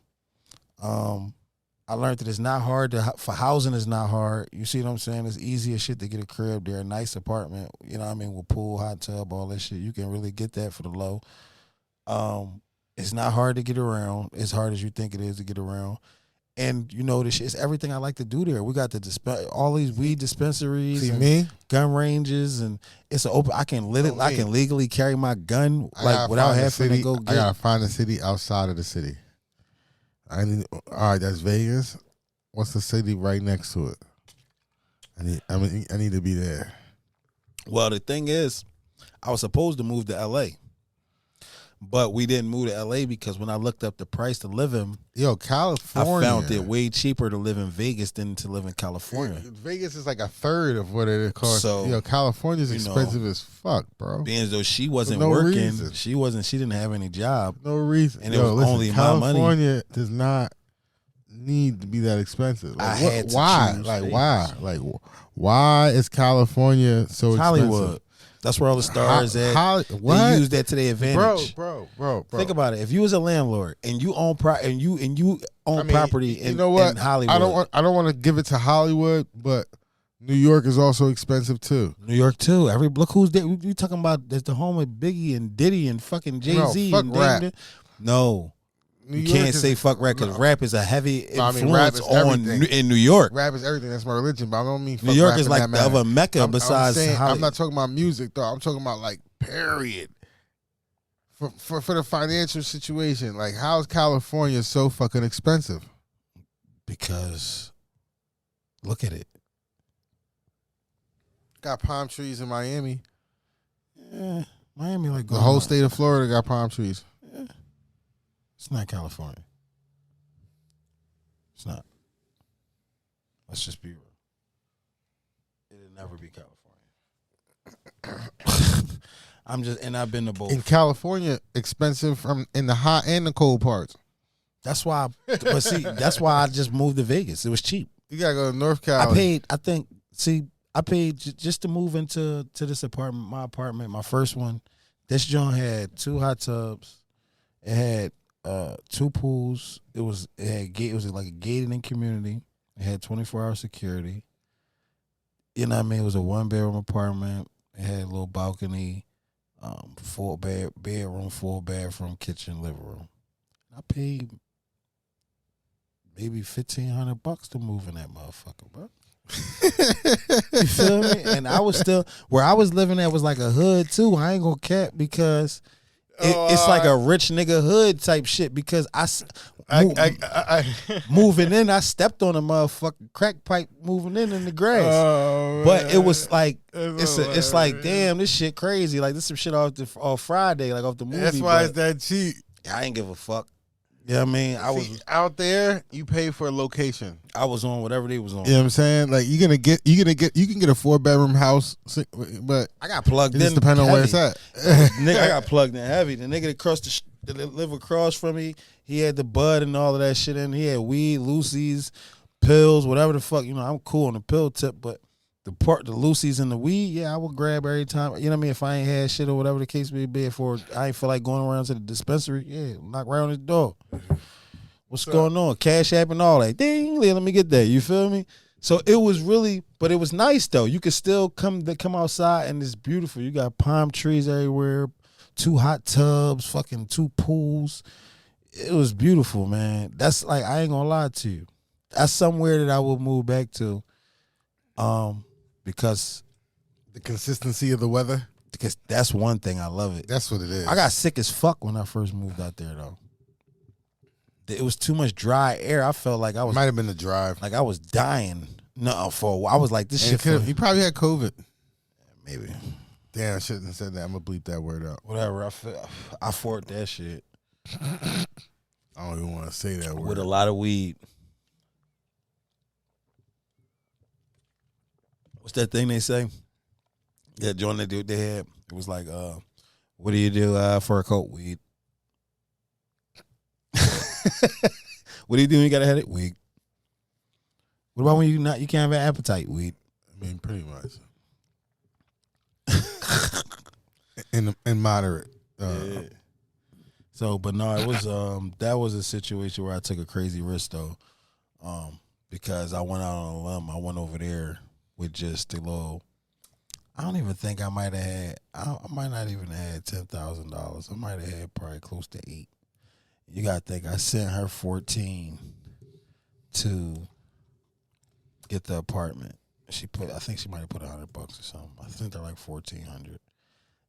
I learned that it's not hard for housing is not hard. You see what I'm saying? It's easy as shit to get a crib there, a nice apartment. You know what I mean? With pool, hot tub, all that shit. You can really get that for the low. It's not hard to get around. As hard as you think it is to get around. And this shit, it's everything I like to do there. We got all these weed dispensaries, gun ranges, and it's an open. I can legally carry my gun without having to go. I gotta find a city outside of the city. All right, that's Vegas. What's the city right next to it? I need to be there. Well, the thing is, I was supposed to move to LA. But we didn't move to LA because when I looked up the price to live in, California, I found it way cheaper to live in Vegas than to live in California. Vegas is like a third of what it costs. So, California's expensive as fuck, bro. Being as though she wasn't working, reason. she didn't have any job. No reason. And it was only my money. California does not need to be that expensive. I had to why? choose Why? Why is California so expensive? Hollywood. That's where all the stars at. They use that to their advantage, bro. Think about it. If you was a landlord and you own property in Hollywood, I don't want to give it to Hollywood, but New York is also expensive too. New York too. Look who's there. We talking about that's the home of Biggie and Diddy and fucking Jay-Z. Fuck rap. No. You can't say fuck rap because rap is a heavy influence in New York. Rap is everything. That's my religion, but I don't mean fuck New York rap is like the other Mecca besides Hollywood. I'm not talking about music though. I'm talking about period. For the financial situation, how is California so fucking expensive? Because look at it. Got palm trees in Miami. Yeah, Miami the whole state of Florida got palm trees. Yeah. It's not California. It's not. Let's just be real. It'll never be California. I've been to both. In California, expensive in the hot and the cold parts. That's why. That's why I just moved to Vegas. It was cheap. You gotta go to North Cali. I paid just to move into this apartment. My apartment, my first one. This joint had 2 hot tubs. It had 2 pools. It was like a gated in community. It had 24-hour security. You know what I mean? It was a 1-bedroom apartment. It had a little balcony, 4 bedroom, 4 bathroom, kitchen, living room. I paid maybe $1,500 to move in that motherfucker, bro. You feel me? And I was still where I was living at was like a hood too. I ain't gonna cap because it's like a rich nigga hood type shit because moving in, I stepped on a motherfucking crack pipe moving in the grass. But it was like it's like damn, this shit crazy. Like this some shit off Friday, like off the movie. That's why it's that cheap. I ain't give a fuck. You know what I mean? I was out there. You pay for a location. I was on whatever they was on. You know what I'm saying? Like you can get a 4-bedroom house, but I got plugged in. Just depending on where it's at. Nigga, I got plugged in heavy. The nigga that live across from me, he had the bud and all of that shit in. He had weed, Lucy's, pills, whatever the fuck. I'm cool on the pill tip, but the Lucy's and the weed, yeah, I would grab every time. You know what I mean? If I ain't had shit or whatever the case may be, I ain't feel like going around to the dispensary, yeah, knock right on the door. What's going on? Cash App and all that. Ding, let me get that. You feel me? So it was really, but it was nice though. You could still come outside and it's beautiful. You got palm trees everywhere, 2 hot tubs, fucking 2 pools. It was beautiful, man. That's like, I ain't gonna lie to you. That's somewhere that I will move back to. Because the consistency of the weather. Because that's one thing I love it. That's what it is. I got sick as fuck when I first moved out there though. It was too much dry air. I felt like I was. Might have been the drive. Like I was dying. No, for a while. I was like this shit. He probably had COVID. Maybe. Damn, I shouldn't have said that. I'm gonna bleep that word out. Whatever. I fought that shit. I don't even want to say that word. With a lot of weed. What's that thing they say? Yeah, joint they had. It was like, what do you do for a coat? Weed. What do you do when you got a headache? Weed. What about when you can't have an appetite? Weed. I mean, pretty much. in moderate. Yeah. So, but no, it was that was a situation where I took a crazy risk though, because I went out on a limb. I went over there with just a little. I don't even think I might have had. I might not even have had $10,000. I might have had probably close to $8,000. You gotta think I sent her 14 to get the apartment. I think she might have put $100 or something. I think they're like 1,400.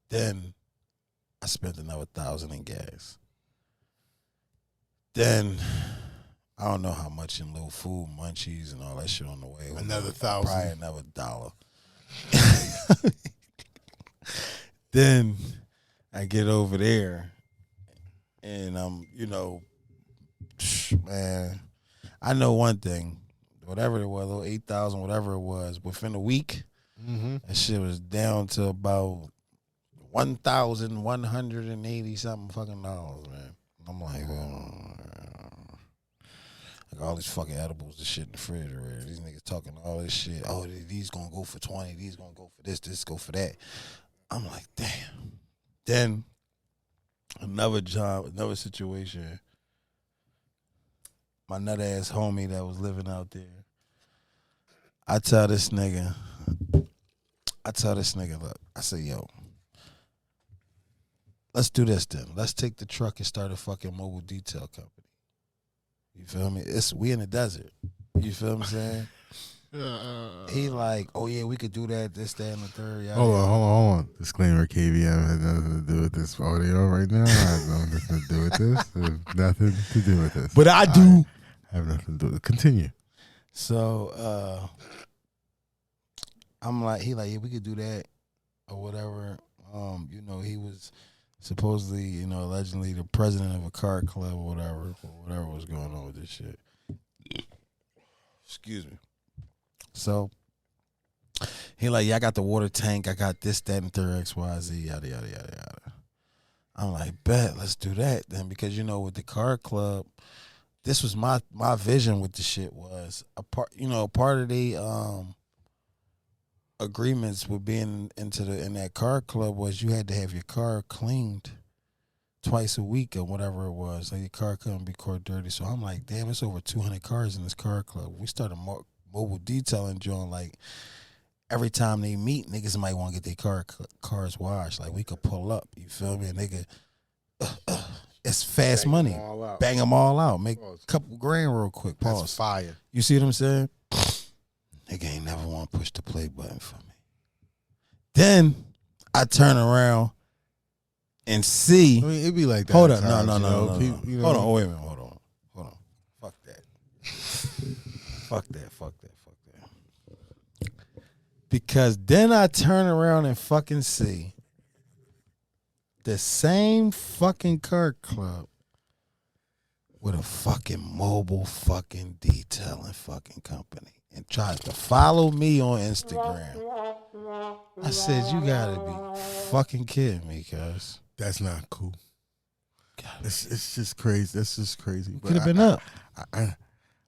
Then I spent another 1,000 in gas. Then I don't know how much in little food, munchies, and all that shit on the way. Another 1,000. Probably another $1. Then I get over there, and man, I know one thing. Whatever it was, little 8,000, whatever it was, within a week, that shit was down to about 1,180 something fucking dollars, man. I'm like, like all these fucking edibles, the shit in the refrigerator. These niggas talking all this shit. Oh, these gonna go for 20. These gonna go for this go for that. I'm like, damn. Then another job, another situation. My nut ass homie that was living out there. I tell this nigga, look, I say, yo, let's do this then. Let's take the truck and start a fucking mobile detail company. You feel me? We in the desert. You feel what I'm saying? He like, oh yeah, we could do that, this, that, and the third. Yada, Hold on. Disclaimer: KVM has nothing to do with this audio right now. I have nothing to do with this. There's nothing to do with this. But I do. I have nothing to do with it. Continue. So I'm like, he like, yeah, we could do that or whatever. He was supposedly, allegedly the president of a card club or whatever was going on with this shit. Excuse me. So he like, yeah, I got the water tank, I got this, that, and third XYZ, yada yada yada yada. I'm like, bet, let's do that then, because with the card club, this was my vision with the shit was a part of the agreements with being in that car club was you had to have your car cleaned twice a week or whatever it was. Like your car couldn't be caught dirty. So I'm like, damn, it's over 200 cars in this car club. We started mobile detailing joint. Like every time they meet, niggas might want to get their cars washed. Like we could pull up. You feel me? And they could. It's fast money. Bang them all out. Make a couple grand real quick. Pause. That's fire. You see what I'm saying? Nigga ain't never want to push the play button for me. Then I turn around and see. I mean, it'd be like that. Hold up. No. Hold on. Wait a minute. Hold on. Fuck that. Fuck that. Because then I turn around and fucking see the same fucking car club with a fucking mobile fucking detailing fucking company and tries to follow me on Instagram. I said, you gotta be fucking kidding me, cuz. That's not cool. It's just crazy. That's just crazy. Could have been up. I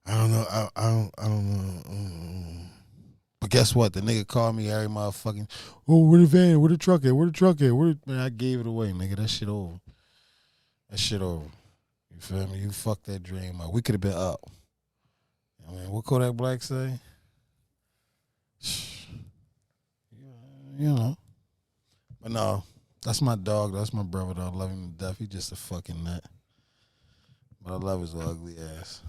don't know. I don't know. But guess what? The nigga called me every motherfucking, oh, where the van? Where the truck at? Man, I gave it away, nigga. That shit over. You feel me? You fucked that dream up. We could have been up. I mean, what Kodak Black say? But no, that's my dog. That's my brother, though. I love him to death. He just a fucking nut. But I love his ugly ass.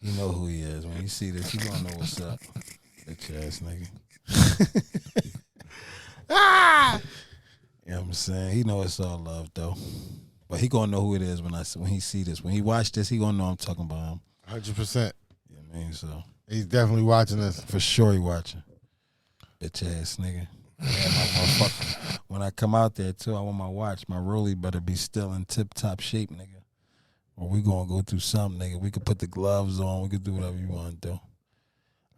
You know who he is. When you see this, you gonna know what's up. Bitch ass nigga. You know what I'm saying? He know it's all love, though. But he gonna know who it is when he see this. When he watch this, he gonna know I'm talking about him. 100%. You know what I mean? So he's definitely watching this. For sure he watching. Bitch ass nigga. When I come out there too, I want my watch. My rollie better be still in tip top shape, nigga. Or we gonna go through something, nigga. We could put the gloves on. We could do whatever you want to do.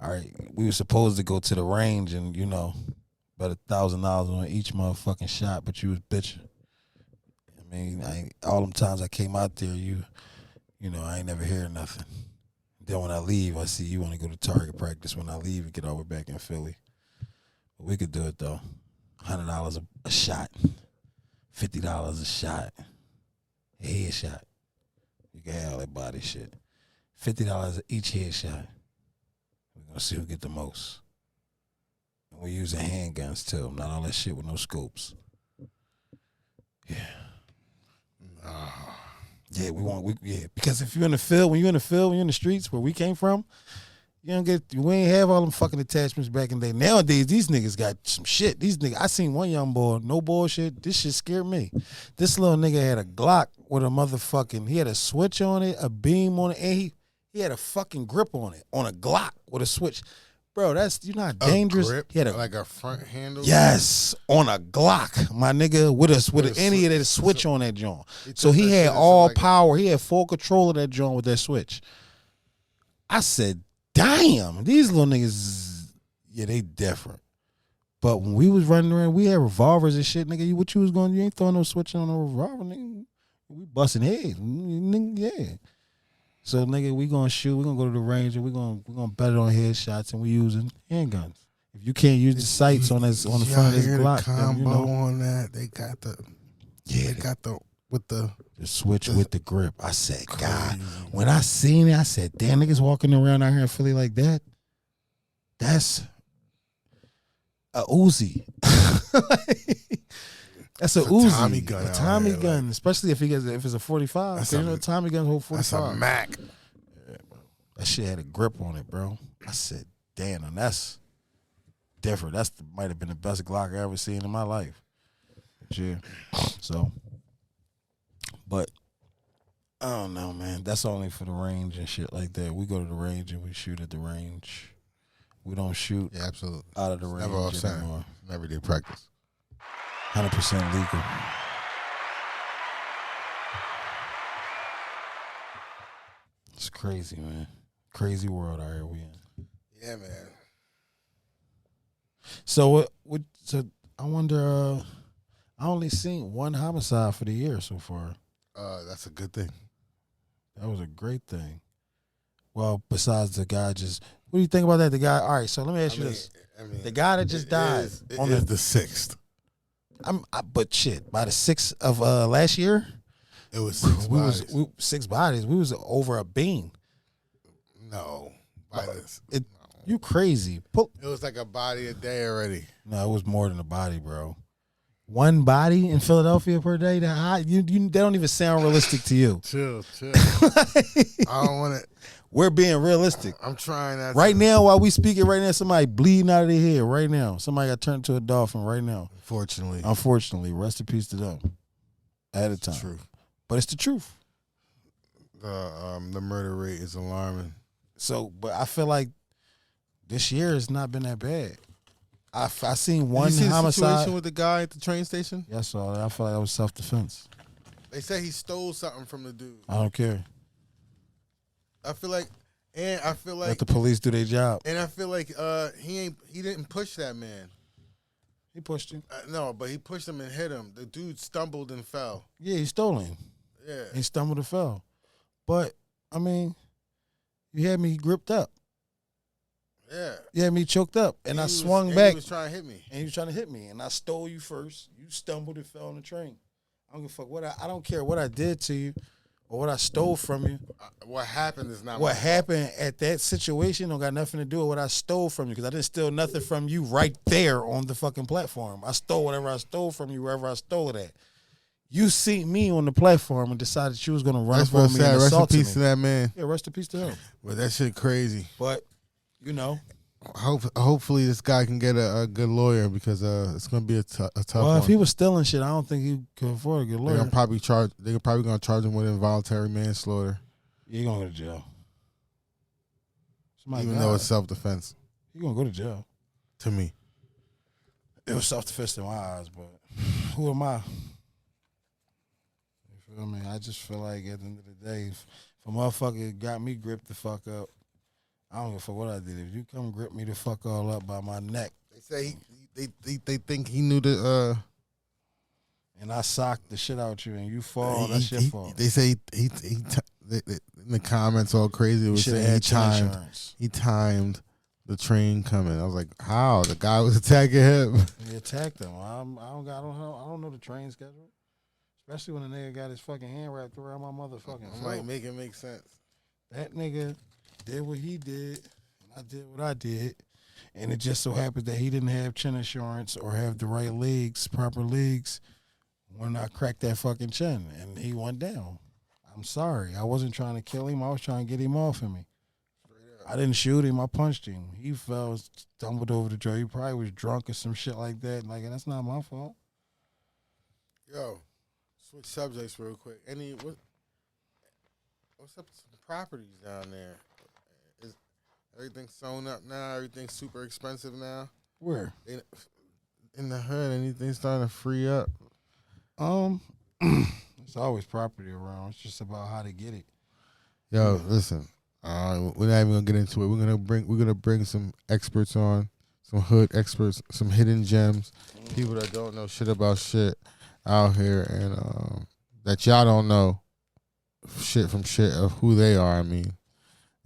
All right, we were supposed to go to the range and bet $1,000 on each motherfucking shot, but you was bitching. I mean, all them times I came out there, you I ain't never hear nothing. Then when I leave, I see you want to go to target practice. When I leave, we get all the way back in Philly. But we could do it though. $100 a shot, $50 a shot, a headshot. You can have all that body shit. $50 each headshot. We're gonna see who get the most. And we're using handguns too, not all that shit with no scopes. Yeah. Yeah, because if you're in the field, when you're in the streets where we came from, we ain't have all them fucking attachments back in the day. Nowadays, these niggas got some shit. These niggas, I seen one young boy, no bullshit, this shit scared me. This little nigga had a Glock with a motherfucking, he had a switch on it, a beam on it, and he had a fucking grip on it, on a Glock with a switch. Bro, you're not dangerous. Grip, he had like a front handle? Yes, on a Glock, my nigga, with any of that switch on that joint. So he had all power. He had full control of that joint with that switch. I said, damn, these little niggas, yeah, they different. But when we was running around, we had revolvers and shit, nigga. What you was going? You ain't throwing no switch on no revolver, nigga. We busting heads, nigga, yeah. So nigga, we gonna shoot. We gonna go to the range and we gonna bet it on headshots, and we using handguns. If you can't use the sights on the front of this Glock, combo on that. They got the switch with the grip. I said, God, when I seen it, I said, damn, niggas walking around out here in Philly like that. That's a Uzi. That's a Uzi. Tommy gun. A Tommy gun, especially if it's a 45. Tommy guns hold 45. That's a Mac. Yeah, bro. That shit had a grip on it, bro. I said, damn, and that's different. Might have been the best Glock I ever seen in my life. Yeah. So, but I don't know, man. That's only for the range and shit like that. We go to the range and we shoot at the range. We don't shoot absolutely out of the range never off anymore. Everyday practice. 100% legal. It's crazy, man. Crazy world out here we in. Yeah, man. So So I wonder. I only seen one homicide for the year so far. That's a good thing. That was a great thing. Well, besides the guy just. What do you think about that? The guy. All right. So let me ask you this: the guy that just died is the 6th. But shit, by the 6th of last year, it was 6 bodies. 6 bodies. We was over a bean. No, you crazy? It was like a body a day already. No, it was more than a body, bro. One body in Philadelphia per day. That don't even sound realistic to you. Chill. I don't want it. We're being realistic. I'm trying that. Right now, while we speaking right now, somebody bleeding out of their head right now. Somebody got turned into a dolphin right now. Unfortunately, rest in peace to them. At a time. Truth. But it's the truth. The murder rate is alarming. So, but I feel like this year has not been that bad. I seen one Did you see homicide. the situation with the guy at the train station? Yeah, I saw that. I feel like that was self-defense. They say he stole something from the dude. I don't care. I feel like let the police do their job. And I feel like he didn't push that man. He pushed him. No, but he pushed him and hit him. The dude stumbled and fell. Yeah, he stole him. Yeah, he stumbled and fell. But I mean, you had me gripped up. Yeah, you had me choked up, and I swung back. He was trying to hit me, and I stole you first. You stumbled and fell on the train. I don't give a fuck what I don't care what I did to you. Or what I stole from you. What happened is not what happened at that situation. Don't got nothing to do with what I stole from you, because I didn't steal nothing from you right there on the fucking platform. I stole whatever I stole from you wherever I stole it at. You seen me on the platform and decided you was gonna run for me and assault me. Rest in peace to that man. Yeah, rest in peace to him. But that shit crazy. But hopefully this guy can get a good lawyer, because it's gonna be a tough one. Well, if he was stealing shit, I don't think he could afford a good lawyer. They're probably gonna charge him with involuntary manslaughter. You're gonna go to jail. Even though it's self-defense. You're gonna go to jail. To me. It was self-defense in my eyes, but who am I? You feel me? I just feel like at the end of the day, if a motherfucker got me gripped the fuck up, I don't give a fuck what I did. If you come grip me the fuck all up by my neck. They say they think he knew the and I socked the shit out you and you fall, that's your fault. They say in the comments all crazy. It was saying he timed the train coming. I was like, how? The guy was attacking him. He attacked him. I don't know the train schedule. Especially when the nigga got his fucking hand wrapped around my motherfucking I'm like, make it make sense. That nigga did what he did, and I did what I did. And it just so happened that he didn't have chin insurance or have the right legs, proper legs, when I cracked that fucking chin. And he went down. I'm sorry. I wasn't trying to kill him. I was trying to get him off of me. I didn't shoot him. I punched him. He fell, stumbled over the door. He probably was drunk or some shit like that. Like, that's not my fault. Yo, switch subjects real quick. What's up with some properties down there? Is everything sewn up now? Everything's super expensive now? Where? In the hood, anything starting to free up? There's always property around. It's just about how to get it. Yo, listen. We're not even gonna get into it. We're gonna bring some experts on, some hood experts, some hidden gems, people that don't know shit about shit out here, and that y'all don't know shit from shit of who they are. I mean,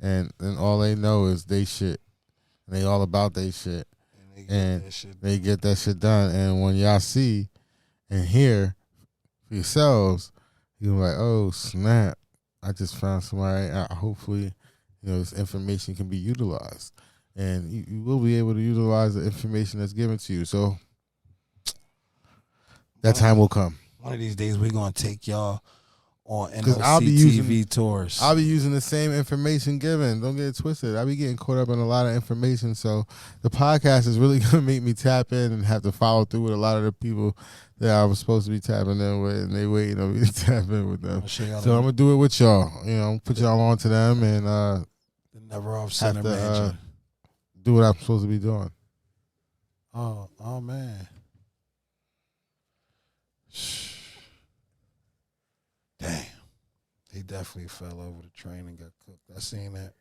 and all they know is they shit, and they all about they shit, and they get that shit done. And when y'all see and hear for yourselves, you're like, oh snap! I just found somebody. Hopefully, this information can be utilized, and you will be able to utilize the information that's given to you. So that time will come. One of these days, we're gonna take y'all on NOC TV tours. I'll be using the same information given. Don't get it twisted. I'll be getting caught up in a lot of information. So the podcast is really gonna make me tap in and have to follow through with a lot of the people that I was supposed to be tapping in with, and they waiting on me to tap in with them. So I'm gonna do it with y'all. Put y'all on to them, and the never off center mansion. Do what I'm supposed to be doing. Oh man. Damn. He definitely fell over the train and got cooked. I seen that.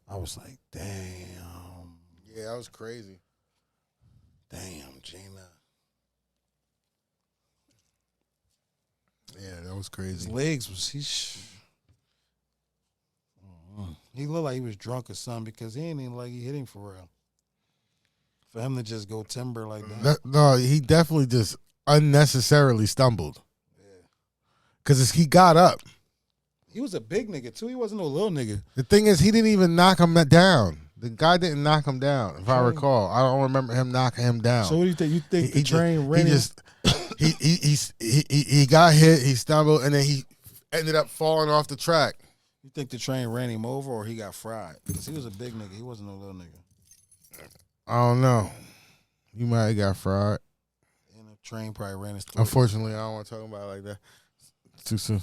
I was like, damn. Yeah, that was crazy. Damn, Gina. Yeah, that was crazy. His legs was he looked like he was drunk or something because he ain't even like he hit him for real. For him to just go timber like that. No, he definitely just unnecessarily stumbled. Yeah. Because he got up. He was a big nigga, too. He wasn't no little nigga. The thing is, he didn't even knock him down. The guy didn't knock him down, if I recall. I don't remember him knocking him down. So what do you think? You think the train ran he got hit, he stumbled, and then he ended up falling off the track. You think the train ran him over or he got fried? Because he was a big nigga. He wasn't no little nigga. I don't know. You might have got fried. And the train probably ran his throat. Unfortunately, I don't want to talk about it like that. It's too soon.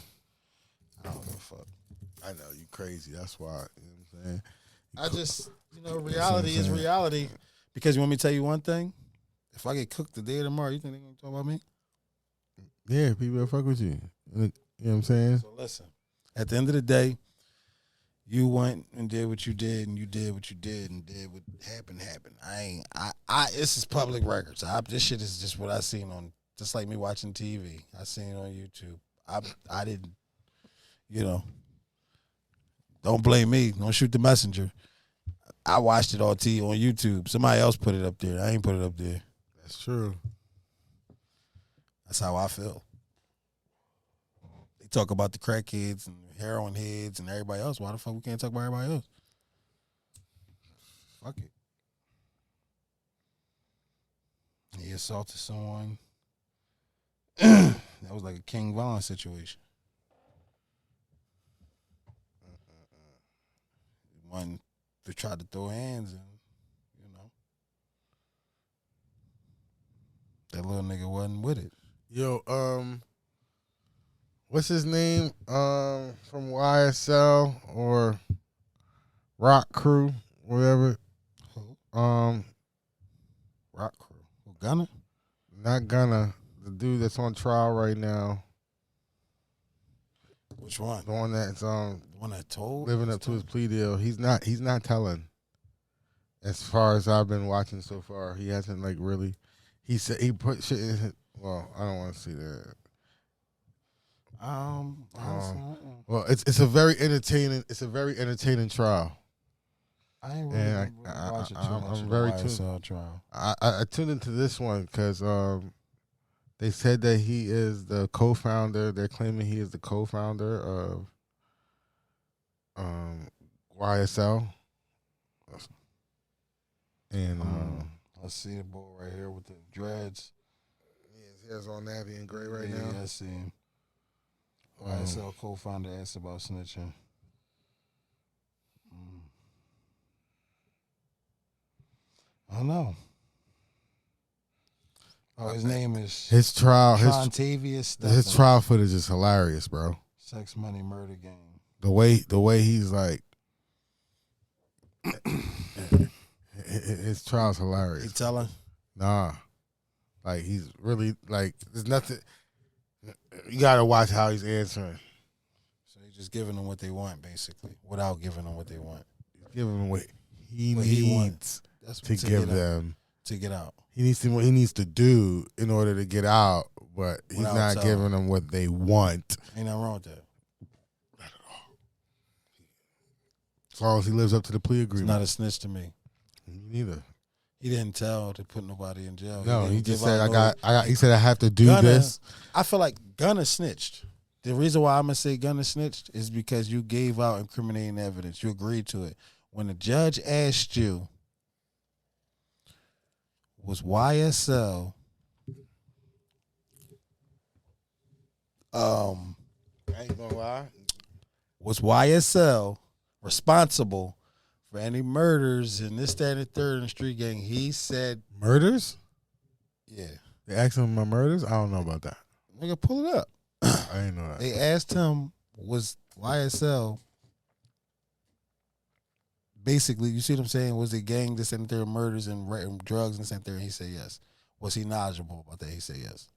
I don't give a fuck. I know, you crazy. That's why. You know what I'm saying? I just, reality is reality. Because you want me to tell you one thing? If I get cooked today or tomorrow, you think they're going to talk about me? Yeah, people will fuck with you. You know what I'm saying? So listen, at the end of the day, you went and did what you did, and you did what you did, and did what happened. This is public records. This shit is just what I seen on, just like me watching TV. I seen it on YouTube. I didn't, don't blame me. Don't shoot the messenger. I watched it on YouTube. Somebody else put it up there. I ain't put it up there. That's true. That's how I feel. They talk about the crackheads and heroin heads and everybody else. Why the fuck we can't talk about everybody else? Fuck it. He assaulted someone. That was like a King Von situation. One who tried to throw hands and, that little nigga wasn't with it. Yo, what's his name? From YSL or Rock Crew, whatever. Who? Rock Crew. Who, Gunna? Not Gunna. The dude that's on trial right now. Which one? The one that's the one that told? Living up to his plea deal. He's not telling. As far as I've been watching so far, he hasn't really. He said he put shit in his. Well, I don't want to see that. Honestly, Well, it's a very entertaining trial. I ain't really And been watching too much I'm of the very YSL trial. I tuned into this one because they said that he is the co-founder. They're claiming he is the co-founder of YSL. And I see the boy right here with the dreads. yeah, his hair's all navy and gray right Yeah, now. I see him. YSL co-founder asked about snitching. I don't know. Oh, his name is His trial. His trial footage is hilarious, bro. Sex, money, murder game. The way he's like, his trial's hilarious. He telling? Nah, like he's really like. There's nothing. You gotta watch how he's answering. So he's just giving them what they want, basically, without giving them what they want. He's giving them what he needs to give them to get out. He needs to what he needs to do in order to get out, but he's not giving them what they want. Ain't nothing wrong with that. Not at all. As long as he lives up to the plea agreement. It's not a snitch to me. Me neither. He didn't tell to put nobody in jail. No, he just said he said I have to do this. I feel like Gunna snitched. The reason why I'm gonna say Gunna snitched is because you gave out incriminating evidence. You agreed to it. When the judge asked you, was YSL I ain't gonna lie. Was YSL responsible for any murders in this, that, and the third in the street gang? He said murders? Yeah. They asked him about murders? I don't know about that. Nigga, pull it up. I didn't know that. They asked him, was YSL basically, you see what I'm saying? Was it gang, this and there, murders and drugs and this and there? And he said yes. Was he knowledgeable about that? He said yes.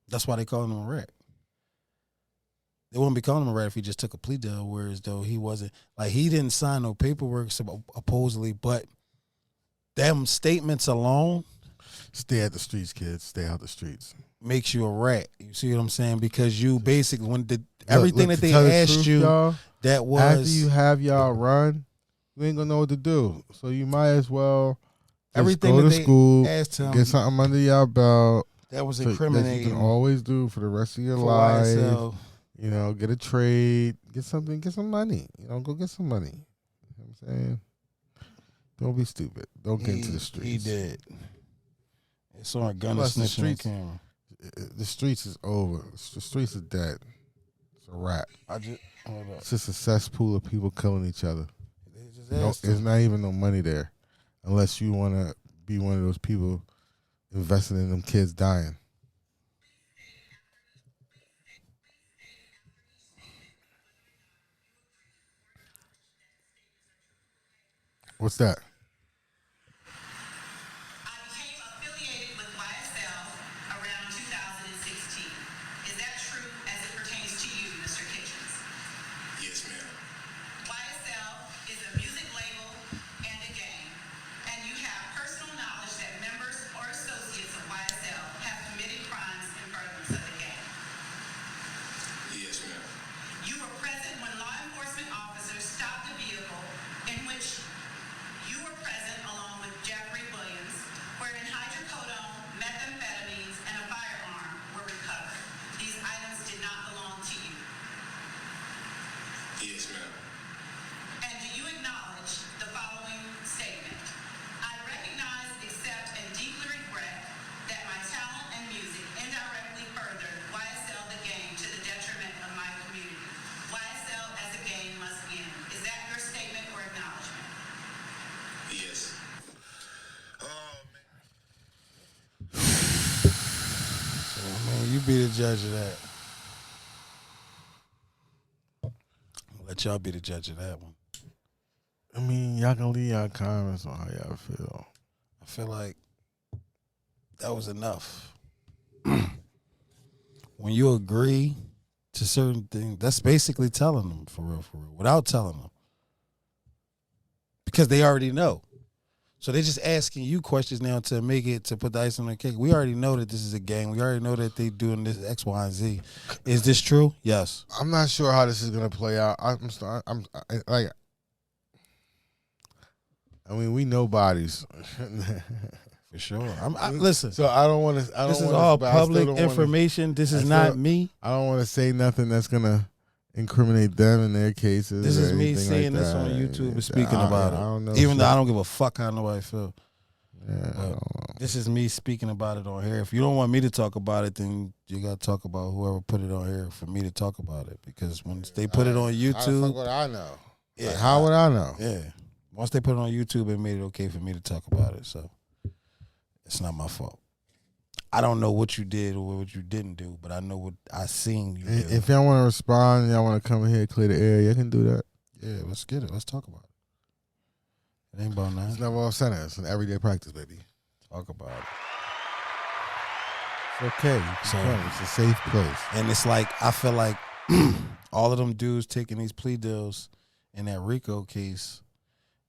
That's why they call him a rat. They wouldn't be calling him a rat if he just took a plea deal, whereas though he wasn't, like he didn't sign no paperwork supposedly, but them statements alone. Stay at the streets, kids. Stay out the streets. Makes you a rat. You see what I'm saying? Because you basically, when everything that they asked truth, you, y'all, that was after you have y'all run, you ain't gonna know what to do. So you might as well everything go that to they school, asked him, get something under your belt. That was incriminating. That you can always do for the rest of your life. YSL. You know, get a trade, get some money. You know, go get some money. You know what I'm saying? Don't be stupid. Don't get into the streets. He did. It's on a gun and snitching on camera. The streets is over. The streets is dead. It's a wrap. It's just a cesspool of people killing each other. There's not even no money there, unless you want to be one of those people investing in them kids dying. What's that? I became affiliated with YSL around 2016. Is that true as it pertains to you, Mr. Kitchens? Yes, ma'am. YSL is a music label and a gang, and you have personal knowledge that members or associates of YSL have committed crimes in furtherance of the gang. Yes, ma'am. You were present when law enforcement officers stopped a vehicle in which you were present along with Jeffrey Williams, wherein hydrocodone, methamphetamines, and a firearm were recovered. These items did not belong to you. Yes, ma'am. And do you acknowledge the following statement? I recognize, accept, and deeply regret that my talent and music indirectly furthered YSL the gang to the detriment of my community. YSL as a gang must end. Is that your statement or acknowledgement? Yes. So, man, you be the judge of that. I'll let y'all be the judge of that one. I mean, y'all can leave y'all comments on how y'all feel. I feel like that was enough. When you agree to certain things, that's basically telling them for real, without telling them. Because they already know. So they're just asking you questions now to make it, to put the ice on the cake. We already know that this is a gang. We already know that they doing this X, Y, and Z. Is this true? Yes. I'm not sure how this is gonna play out. I mean, we know bodies. For sure. Listen. So I don't want to. This is all public information. This is not me. I don't want to say nothing that's gonna incriminate them in their cases. This or is me anything saying like this that. on YouTube and speaking about it. I don't know. Even though I don't give a fuck how nobody feel. Yeah, I don't know. This is me speaking about it on here. If you don't want me to talk about it, then you got to talk about whoever put it on here for me to talk about it. Because when they put it on YouTube, fuck what I know. Yeah, Like, how would I know? Yeah. Once they put it on YouTube, it made it okay for me to talk about it. So it's not my fault. I don't know what you did or what you didn't do, but I know what I seen you do. If y'all want to respond, y'all want to come in here, clear the air, you can do that. Yeah, let's get it. Let's talk about it. It ain't about It's nothing. never off center. It's an everyday practice, baby. Talk about it. It's okay. It's a safe place. And it's like, I feel like all of them dudes taking these plea deals in that RICO case,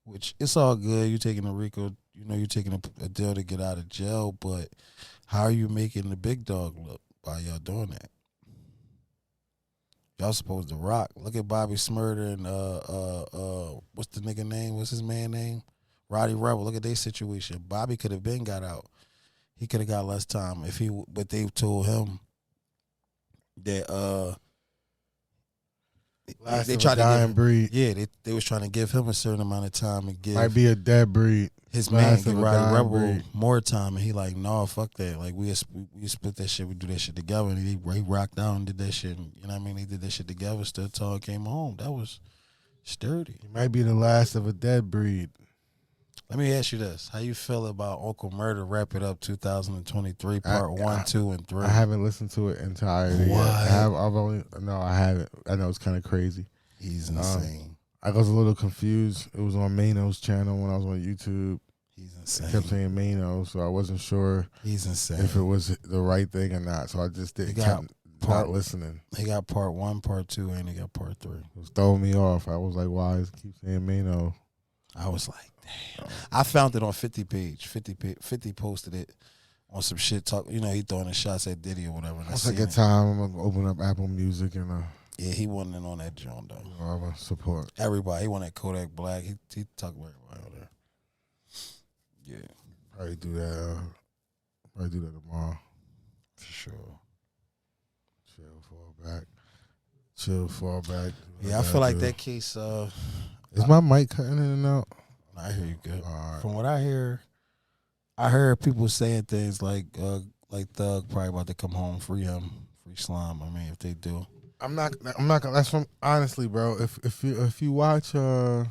which it's all good. You taking a RICO, you're taking a deal to get out of jail, but how are you making the big dog look by y'all doing that? Y'all supposed to rock. Look at Bobby Smurder and what's the nigga name? What's his man name? Roddy Rebel. Look at their situation. Bobby could have been got out. He could have got less time but they told him that they tried to breed. Yeah, they was trying to give him a certain amount of time and give Might be a dead breed. his man give of a Roddy dying Rebel breed. more time, and he like, no, fuck that. Like we split that shit, we do that shit together, and he rocked out and did that shit. And, you know what I mean? They did that shit together. Still till he came home. That was sturdy. He might be the last of a dead breed. Let me ask you this: how you feel about Uncle Murder Wrap It Up 2023 Part 1, 2, and 3? I haven't listened to it entirely What? yet. I haven't. I know it's kind of crazy. He's insane. I was a little confused. It was on Mano's channel when I was on YouTube. He's I insane. kept saying Mano, so I wasn't sure He's insane. if it was the right thing or not. So I just didn't not listening. He got Part 1, Part 2, and he got Part 3. It was throwing me off. I was like, why does it keep saying Mano? I was like, damn. I found it on 50 page. 50 posted it on some shit talk. You know, he throwing the shots at Diddy or whatever. And Once I get time, I'm gonna open up Apple Music and yeah, he wasn't in on that joint though. I'm gonna support Everybody. He wanted Kodak Black. He talked about everybody on there. Yeah, probably do that. Probably do that tomorrow. for sure. Chill, fall back. Yeah, I feel like that case. Is my mic cutting in and out? I hear you good. All right. From what I heard people saying things like Thug probably about to come home, free him, free Slime. I mean, if they do, I'm not gonna. That's from honestly, bro. If you watch the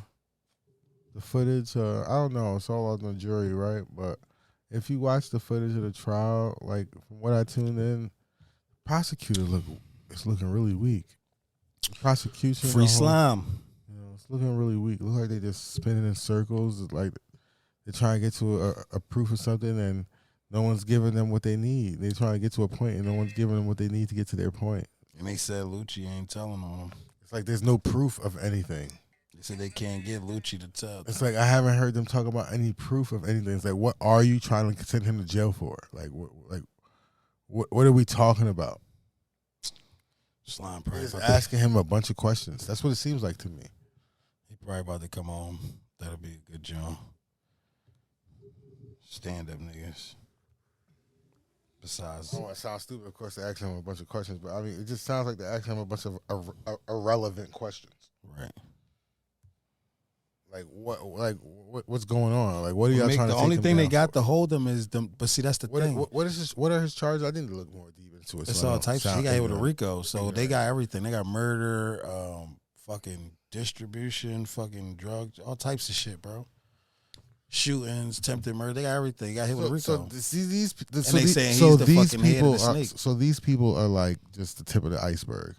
footage, I don't know. It's all on the jury, right? But if you watch the footage of the trial, like from what I tuned in, prosecutor it's looking really weak. The prosecution, free Slime. It's looking really weak. It looks like they just spinning in circles. It's like they're trying to get to a proof of something, and no one's giving them what they need. They're trying to get to a point, and no one's giving them what they need to get to their point. And they said Lucci ain't telling on them. It's like there's no proof of anything. They said they can't get Lucci to tell. It's like I haven't heard them talk about any proof of anything. It's like, what are you trying to send him to jail for? What are we talking about? Slime They're probably just about to, asking him a bunch of questions. That's what it seems like to me. he probably about to come home. That'll be a good job. Stand up niggas. Besides, I don't want to sound stupid, of course, to ask him a bunch of questions, but I mean, it just sounds like they're asking him a bunch of irrelevant questions. right. Like what's going on? Like what are y'all trying to? The only thing they got to hold him is them. But see, that's the thing. What are his charges? I need to look more deep into it. It's so all types. He got hit with a RICO, so they Right. got everything. They got murder, fucking distribution, fucking drugs, all types of shit, bro. Shootings, attempted murder. They got everything. They got hit with a RICO. So see these. they saying he's the fucking head of the snake. So these people are like just the tip of the iceberg,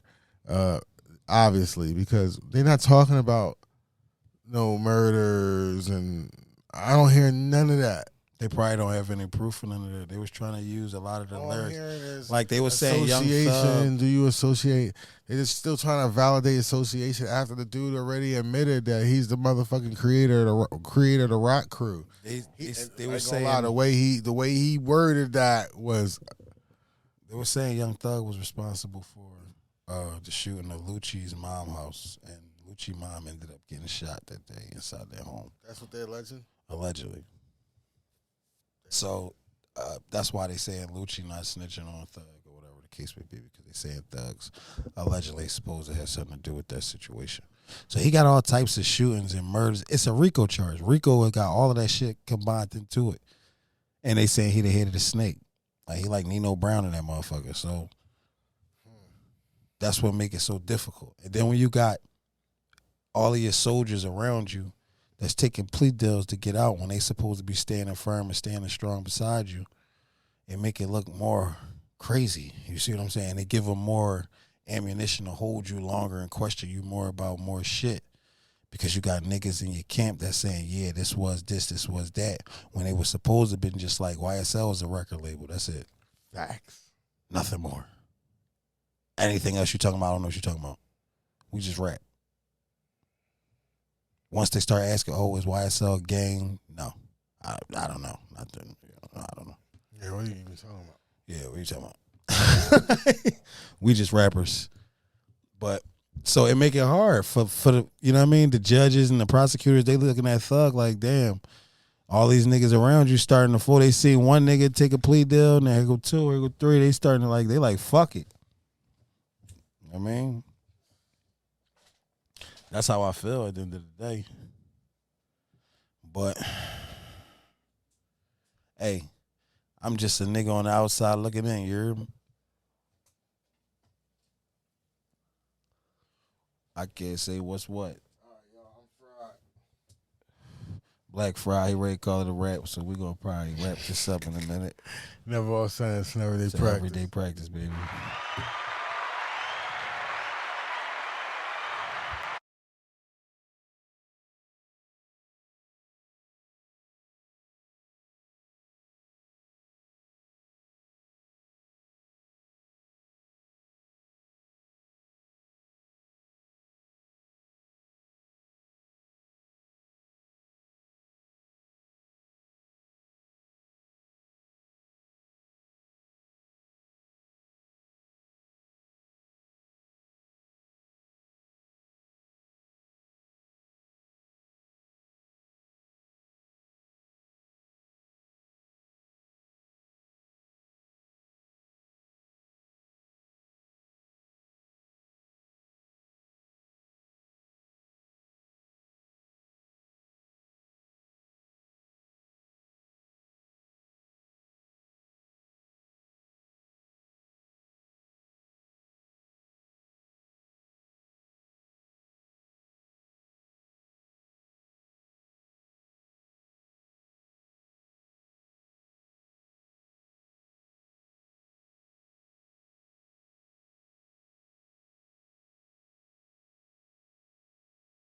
obviously, because they're not talking about no murders, and I don't hear none of that. They probably don't have any proof of none of that. They was trying to use a lot of the All I'm lyrics. hearing is Like they were saying, Young association. Thug. Do you associate? They're just still trying to validate association after the dude already admitted that he's the motherfucking creator of the rock crew. They were saying the way he worded that was. They were saying Young Thug was responsible for the shooting of Lucci's mom house, and Lucci mom ended up getting shot that day inside their home. That's what they're alleging? Allegedly. So that's why they saying Lucci not snitching on Thug or whatever the case may be, because they saying Thug's allegedly supposed to have something to do with that situation. So he got all types of shootings and murders. It's a RICO charge. RICO got all of that shit combined into it. And they saying he the head of the snake. Like he like Nino Brown in that motherfucker. So that's what make it so difficult. And then when you got all of your soldiers around you that's taking plea deals to get out when they supposed to be standing firm and standing strong beside you, it make it look more crazy. You see what I'm saying? They give them more ammunition to hold you longer and question you more about more shit, because you got niggas in your camp that's saying, yeah, this was that, when they were supposed to have been just like, YSL is a record label. That's it. Facts. Nothing more. Anything else you talking about, I don't know what you're talking about. We just rap. Once they start asking, oh, is YSL gang? No. I don't know. Nothing. I don't know. Yeah, what are you even talking about? Yeah, what are you talking about? We just rappers. But so it make it hard for the, you know what I mean, the judges and the prosecutors. They looking at Thug like, damn, all these niggas around you starting to fall. They see one nigga take a plea deal, and there go two, here go three. They starting to like, they like, fuck it. You know what I mean, that's how I feel at the end of the day. But hey, I'm just a nigga on the outside looking in. You hear me? I can't say what's what. All right, y'all, I'm fried. Black Friday, Ray call it a rap, so we're gonna probably wrap this up in a minute. Never all sense, never day It's practice. everyday practice, baby.